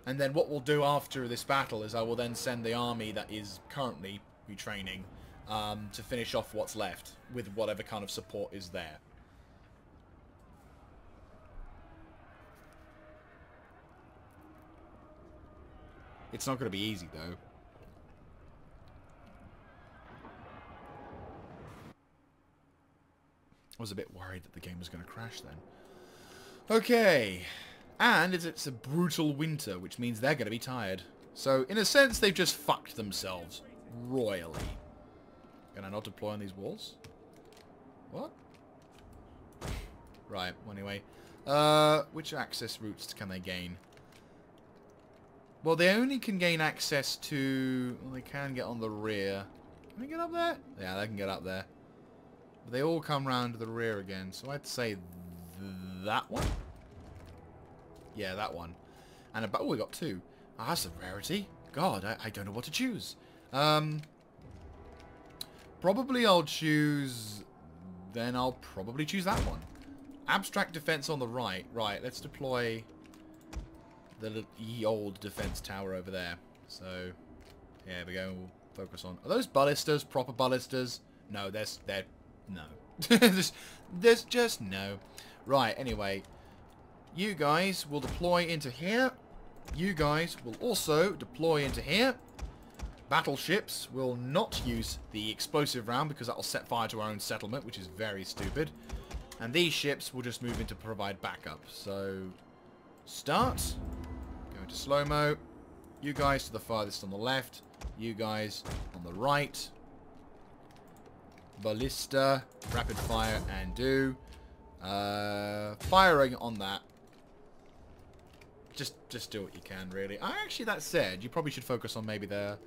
And then what we'll do after this battle is I will then send the army that is currently retraining to finish off what's left with whatever kind of support is there. It's not going to be easy, though. I was a bit worried that the game was going to crash then. Okay. And it's a brutal winter, which means they're going to be tired. So, in a sense, they've just fucked themselves royally. Can I not deploy on these walls? What? Right, well, anyway. Which access routes can they gain? Well, they only can gain access to... Well, they can get on the rear. Can they get up there? Yeah, they can get up there. But they all come round to the rear again. So I'd say that one? Yeah, that one. And oh, we got 2. Oh, that's a rarity. God, I don't know what to choose. Probably I'll choose... Then I'll probably choose that one. Abstract defense on the right. Right, let's deploy the ye old defense tower over there. So, Here we go. We'll focus on... Are those ballistas? Proper ballistas? No, they're... No. there's just no. Right, anyway. You guys will deploy into here. You guys will also deploy into here. Battleships will not use the explosive round because that will set fire to our own settlement, which is very stupid. And these ships will just move in to provide backup. So, start. Go into slow-mo. You guys to the farthest on the left. You guys on the right. Ballista. Rapid fire and do. Firing on that. Just do what you can, really. Actually, that said, you probably should focus on maybe the...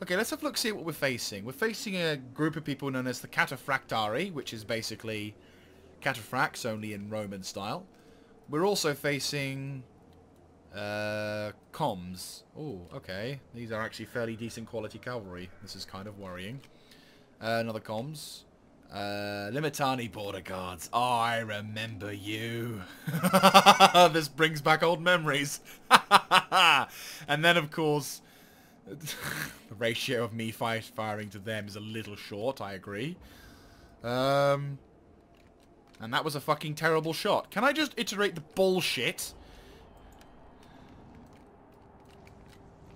Okay, let's have a look, see what we're facing. We're facing a group of people known as the Cataphractari, which is basically cataphracts, only in Roman style. We're also facing... comms. Oh, okay. These are actually fairly decent quality cavalry. This is kind of worrying. Another comms. Limitani border guards. Oh, I remember you. This brings back old memories. And then, of course, the ratio of me firing to them is a little short, I agree. And that was a fucking terrible shot. Can I just iterate the bullshit?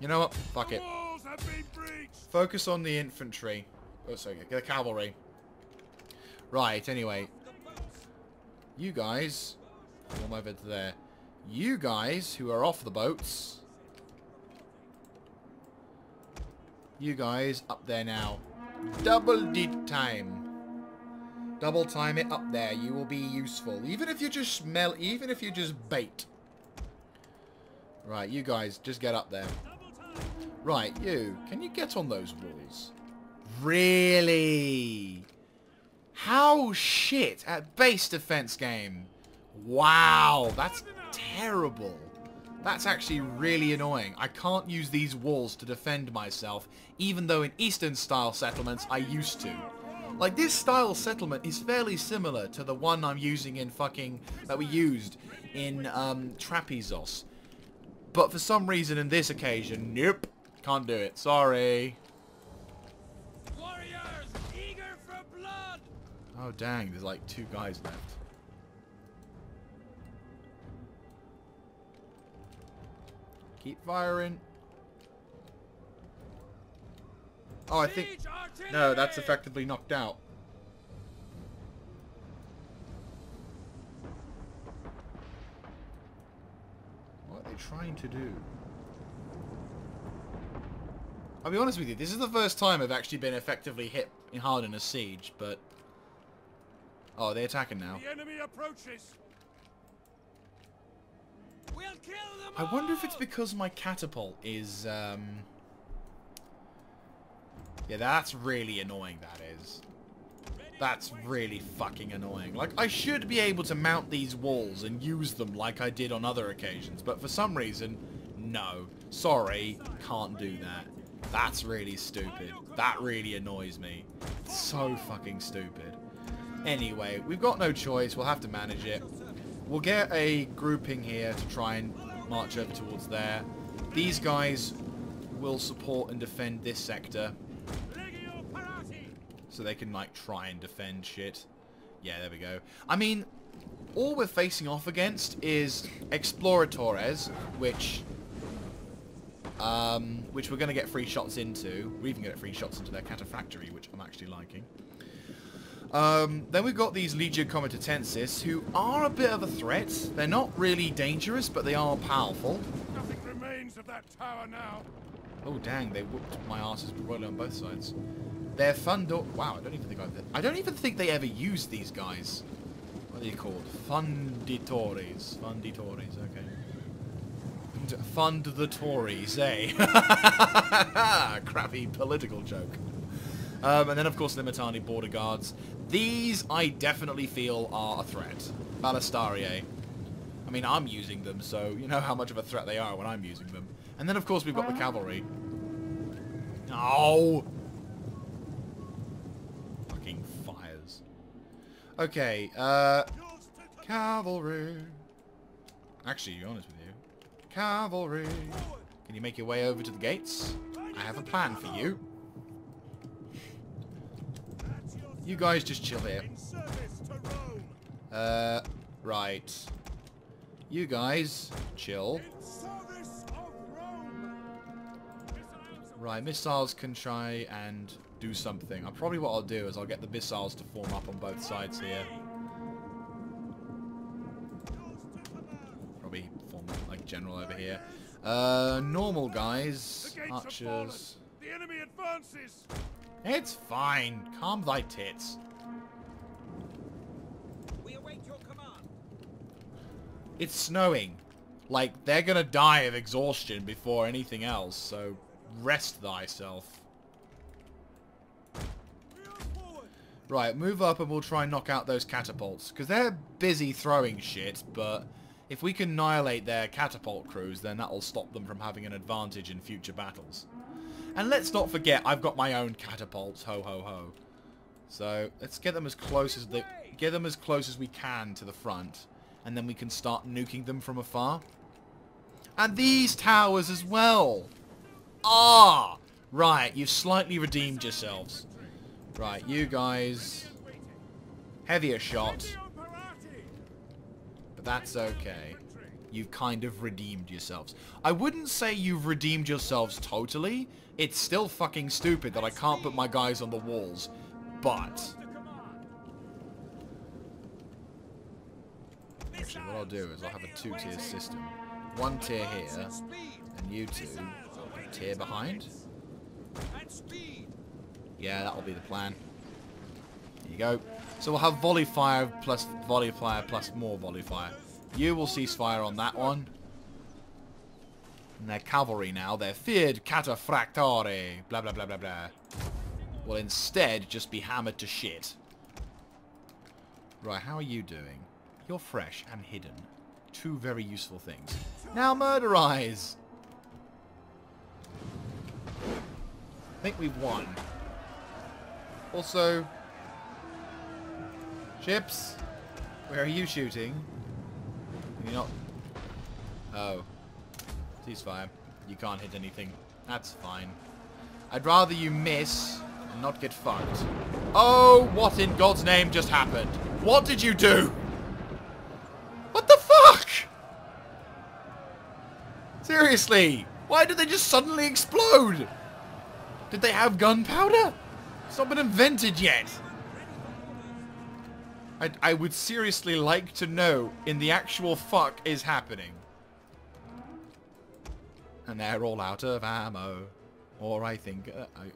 You know what? Fuck it. Focus on the infantry. Oh, sorry, the cavalry. Right, anyway. You guys... Come over to there. You guys, who are off the boats... You guys, up there now. Double time. Double time it up there. You will be useful. Even if you just even if you just bait. Right, you guys, just get up there. Right, you. Can you get on those walls? Really? How shit at base defense game? Wow, that's terrible. That's actually really annoying. I can't use these walls to defend myself, even though in Eastern style settlements I used to. Like, this style settlement is fairly similar to the one I'm using in that we used in Trapezos. But for some reason in this occasion, nope, can't do it. Sorry. Warriors, eager for blood. Oh dang, there's like 2 guys left. Keep firing. Oh, I think... No, that's effectively knocked out. What are they trying to do? I'll be honest with you, this is the first time I've actually been effectively hit hard in a siege, but... Oh, they're attacking now. The enemy approaches. We'll kill them I wonder if it's because my catapult is, Yeah, that's really annoying, that is. That's really fucking annoying. Like, I should be able to mount these walls and use them like I did on other occasions, but for some reason, no. Sorry, can't do that. That's really stupid. That really annoys me. It's so fucking stupid. Anyway, we've got no choice. We'll have to manage it. We'll get a grouping here to try and march over towards there. These guys will support and defend this sector. So they can, like, try and defend shit. Yeah, there we go. I mean, all we're facing off against is Exploratores, which we're going to get free shots into. We're even going to get free shots into their Cataphractory, which I'm actually liking. Then we've got these Legio Comitatensis, who are a bit of a threat. They're not really dangerous, but they are powerful. Nothing remains of that tower now. Oh dang, they whooped my asses royally on both sides. They're Fundor... Wow, I don't even think they ever used these guys. What are they called? Funditores. Funditores, okay. Fund the Tories, eh? Crappy political joke. And then, of course, Limitani border guards. These, I definitely feel, are a threat. Ballistariae. I mean, I'm using them, so you know how much of a threat they are when I'm using them. And then, of course, we've got the cavalry. Oh! Fucking fires. Okay, cavalry. Actually, to be honest with you. Cavalry. Can you make your way over to the gates? I have a plan for you. You guys just chill here. In service to Rome. Right. You guys chill. In service of Rome. Right, missiles can try and do something. Probably what I'll do is I'll get the missiles to form up on both sides here. Probably form like general over here. Normal guys, archers. The enemy advances. It's fine. Calm thy tits. We await your command. It's snowing. Like, they're gonna die of exhaustion before anything else, so rest thyself. Right, move up and we'll try and knock out those catapults. Because they're busy throwing shit, but if we can annihilate their catapult crews, then that'll stop them from having an advantage in future battles. And let's not forget, I've got my own catapults, ho ho ho. So, let's get them as close as we can to the front, and then we can start nuking them from afar. And these towers as well! Ah! Right, you've slightly redeemed yourselves. Right, you guys... Heavier shot. But that's okay. You've kind of redeemed yourselves. I wouldn't say you've redeemed yourselves totally. It's still fucking stupid that I can't put my guys on the walls. But... actually, what I'll do is I'll have a two-tier system. One tier here, and you two, a tier behind. Yeah, that'll be the plan. There you go. So we'll have volley fire plus more volley fire. You will cease fire on that one. And they're cavalry now. They're feared cataphractore. Blah, blah, blah, blah, blah. Will instead just be hammered to shit. Right, how are you doing? You're fresh and hidden. Two very useful things. Now murderize! I think we've won. Also, ships, where are you shooting? You're not... oh. Ceasefire. You can't hit anything. That's fine. I'd rather you miss and not get fucked. Oh, what in God's name just happened? What did you do? What the fuck? Seriously, why did they just suddenly explode? Did they have gunpowder? It's not been invented yet. I would seriously like to know in the actual fuck is happening. And they're all out of ammo. Or I think...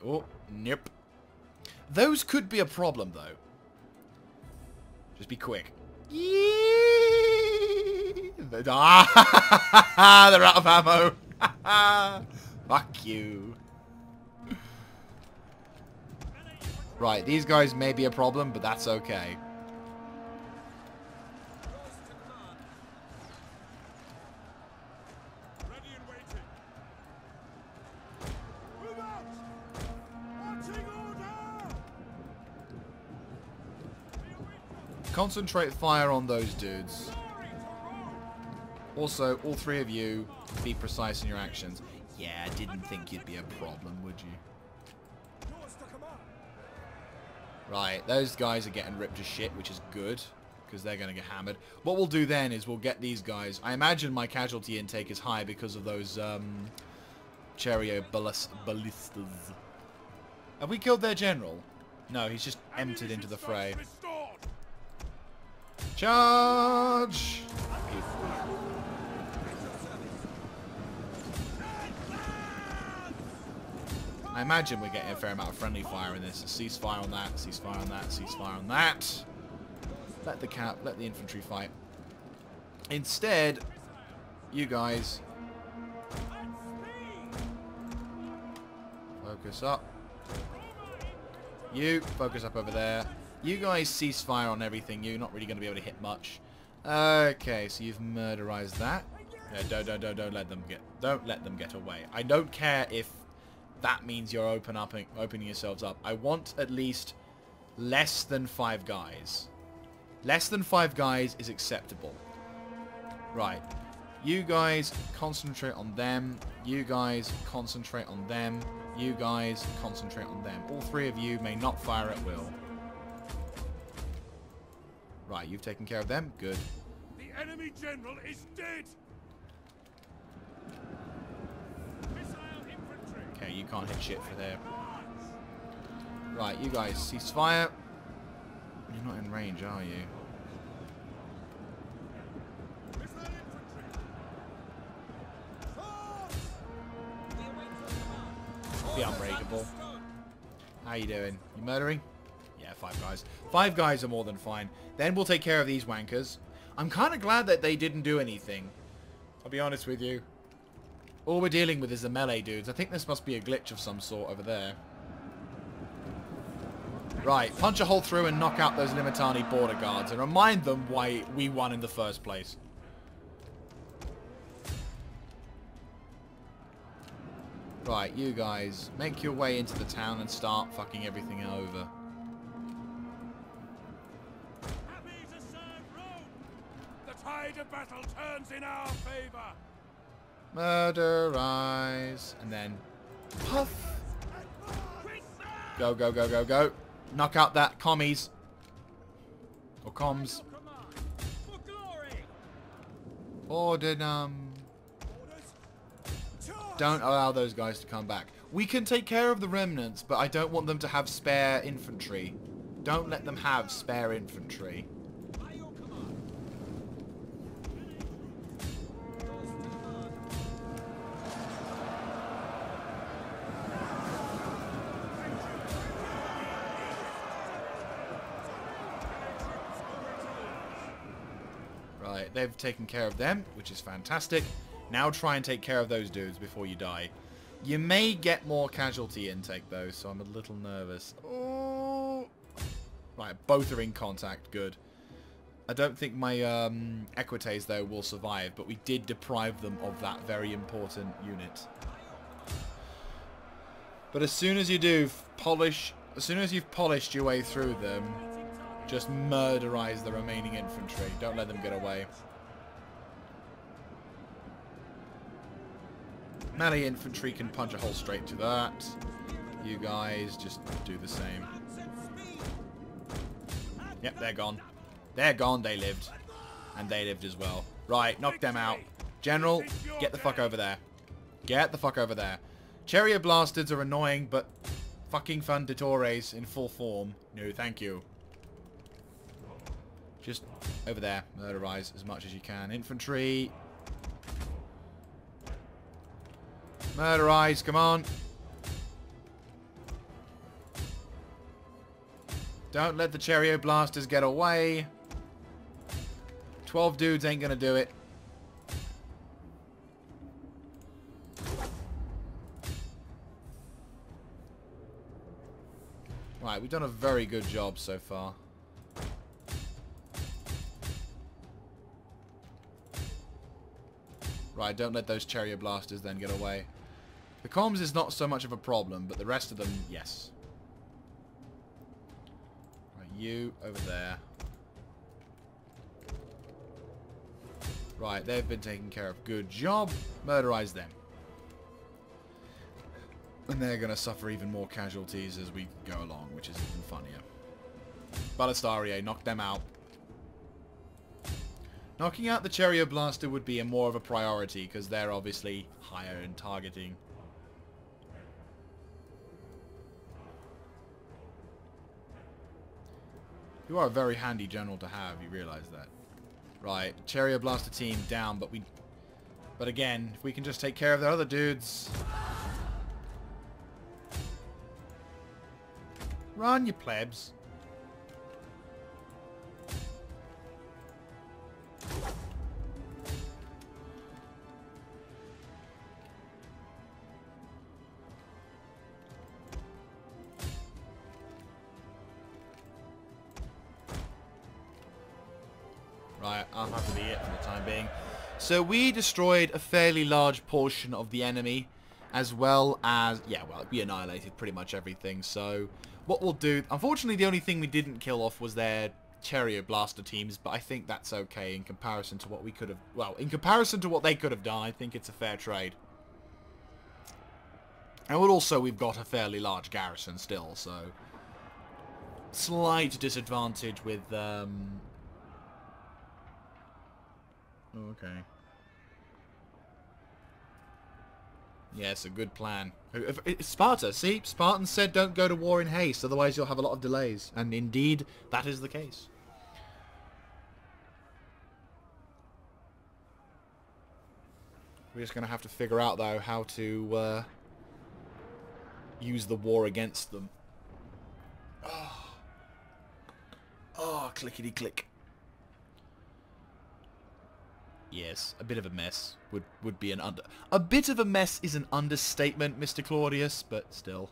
oh, nope. Those could be a problem, though. Just be quick. They're out of ammo. Fuck you. Right, these guys may be a problem, but that's okay. Concentrate fire on those dudes. Also, all three of you, be precise in your actions. Yeah, I didn't think you'd be a problem, would you? Right, those guys are getting ripped to shit, which is good, because they're going to get hammered. What we'll do then is we'll get these guys. I imagine my casualty intake is high because of those Cherio ballistas. Have we killed their general? No, he's just emptied into the fray. Charge! I imagine we're getting a fair amount of friendly fire in this. Ceasefire on that, ceasefire on that, ceasefire on that. Let the infantry fight. Instead, you guys focus up. You focus up over there. You guys cease fire on everything. You're not really going to be able to hit much. Okay, so you've murderized that. Yeah, don't let them get away. I don't care if that means you're opening yourselves up. I want at least less than 5 guys. Less than 5 guys is acceptable. Right. You guys concentrate on them. You guys concentrate on them. You guys concentrate on them. All three of you may not fire at will. Right, you've taken care of them. Good. The enemy general is dead. Missile infantry. Okay, you can't hit shit for there. Right, you guys cease fire. You're not in range, are you? Missile infantry. Swords. Be unbreakable. How you doing? You murdering? Yeah, 5 guys. 5 guys are more than fine. Then we'll take care of these wankers. I'm kind of glad that they didn't do anything. I'll be honest with you. All we're dealing with is the melee dudes. I think this must be a glitch of some sort over there. Right, punch a hole through and knock out those Limitani border guards and remind them why we won in the first place. Right, you guys, make your way into the town and start fucking everything over. Happy to serve Rome. The tide of battle turns in our favor. Murderize. And then puff. Go, go, go, go, go. Knock out that commies. Or comms. For glory. Ordinum. Don't allow those guys to come back. We can take care of the remnants, but I don't want them to have spare infantry. Don't let them have spare infantry. Right, they've taken care of them, which is fantastic. Now try and take care of those dudes before you die. You may get more casualty intake though, so I'm a little nervous. Oh. Right, both are in contact. Good. I don't think my Equites though will survive, but we did deprive them of that very important unit. But as soon as you do as soon as you've polished your way through them, just murderize the remaining infantry. Don't let them get away. Melee infantry can punch a hole straight to that. You guys just do the same. Yep, they're gone. They're gone. They lived. And they lived as well. Right, knock them out. General, get the fuck over there. Get the fuck over there. Chariot Blasters are annoying, but fucking Funditores in full form. No, thank you. Just over there. Murderize as much as you can. Infantry. Murderize, come on. Don't let the Chariot Blasters get away. 12 dudes ain't gonna do it. Right, we've done a very good job so far. Right, don't let those Chariot Blasters then get away. The comms is not so much of a problem, but the rest of them, yes. Right, you over there. Right, they've been taken care of. Good job. Murderize them. And they're going to suffer even more casualties as we go along, which is even funnier. Ballistariae, knock them out. Knocking out the Chariot Blaster would be more of a priority, because they're obviously higher in targeting. You are a very handy general to have, you realise that. Right, Chariot Blaster team down, but again, if we can just take care of the other dudes. Run, you plebs. Right, I'm happy to be it for the time being. So we destroyed a fairly large portion of the enemy, as well as, yeah, well, we annihilated pretty much everything. So what we'll do, unfortunately the only thing we didn't kill off was their chariot blaster teams, but I think that's okay in comparison to what we could have... Well, in comparison to what they could have done, I think it's a fair trade. And also, we've got a fairly large garrison still, so... Slight disadvantage with... Oh, okay. Yes, a good plan. Sparta, see? Spartan said don't go to war in haste, otherwise you'll have a lot of delays. And indeed, that is the case. We're just going to have to figure out, though, how to use the war against them. Oh, clickety-click. Yes, a bit of a mess would be an under... A bit of a mess is an understatement, Mr. Claudius, but still.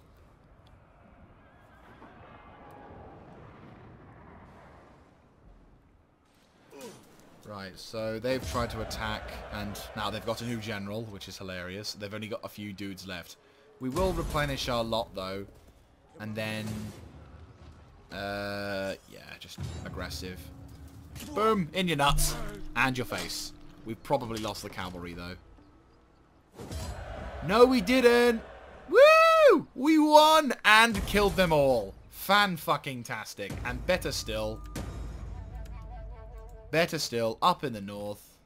Right, so they've tried to attack, and now they've got a new general, which is hilarious. They've only got a few dudes left. We will replenish our lot, though, and then... yeah, just aggressive. Boom! In your nuts! And your face. We've probably lost the cavalry, though. No, we didn't! Woo! We won! And killed them all. Fan-fucking-tastic. And better still... up in the north,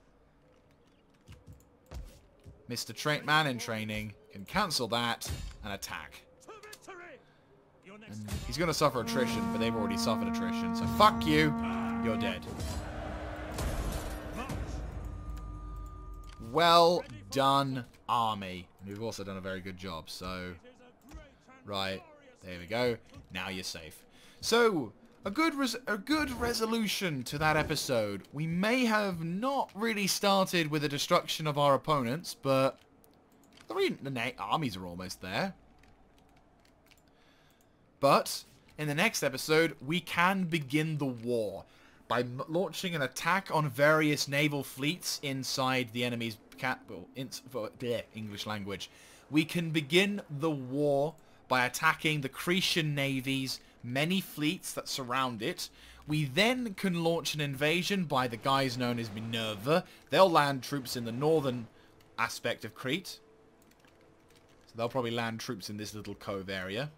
Mr. Man in training can cancel that and attack. And he's going to suffer attrition, but they've already suffered attrition, so fuck you, you're dead. Well done, army. And we've also done a very good job, so... Right, there we go. Now you're safe. So... A good resolution to that episode. We may have not really started with the destruction of our opponents, but the armies are almost there. But in the next episode, we can begin the war by launching an attack on various naval fleets inside the enemy's English language. We can begin the war by attacking the Cretan navies, many fleets that surround it. We then can launch an invasion by the guys known as Minerva. They'll land troops in the northern aspect of Crete. So they'll probably land troops in this little cove area.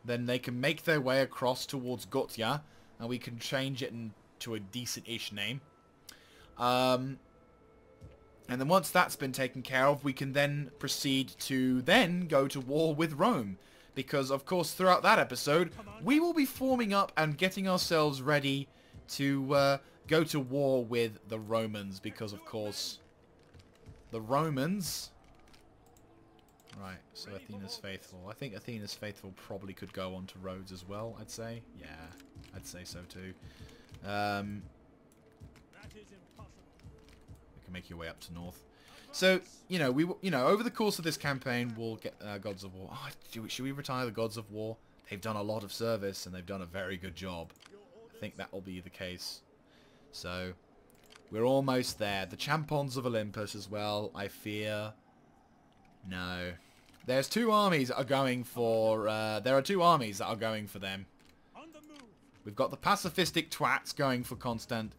Then they can make their way across towards Gotia, and we can change it into a decent-ish name. And then once that's been taken care of, we can then proceed to then go to war with Rome. Because, of course, throughout that episode, we will be forming up and getting ourselves ready to go to war with the Romans. Because, of course, the Romans... Right, so Athena's faithful. I think Athena's faithful probably could go on to Rhodes as well, I'd say. Yeah, I'd say so too. You can make your way up to north. So, over the course of this campaign, we'll get Gods of War. Oh, should we retire the Gods of War? They've done a lot of service, and they've done a very good job. I think that will be the case. So, we're almost there. The Champons of Olympus as well, I fear. No. There's two armies that are going for... there are two armies that are going for them. We've got the pacifistic twats going for Constia.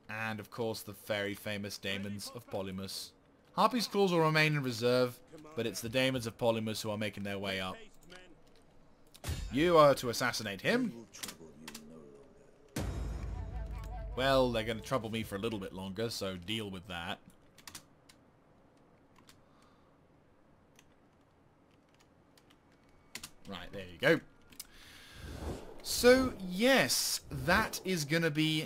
And, of course, the very famous Daemons of Polymus. Harpy's Claws will remain in reserve, but it's the Daemons of Polymus who are making their way up. You are to assassinate him. Well, they're going to trouble me for a little bit longer, so deal with that. Right, there you go. So, yes, that is going to be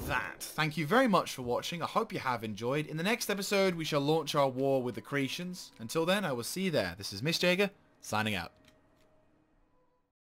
that. Thank you very much for watching. I hope you have enjoyed. In the next episode, we shall launch our war with the Cretans. Until then, I will see you there. This is Miss Jaeger, signing out.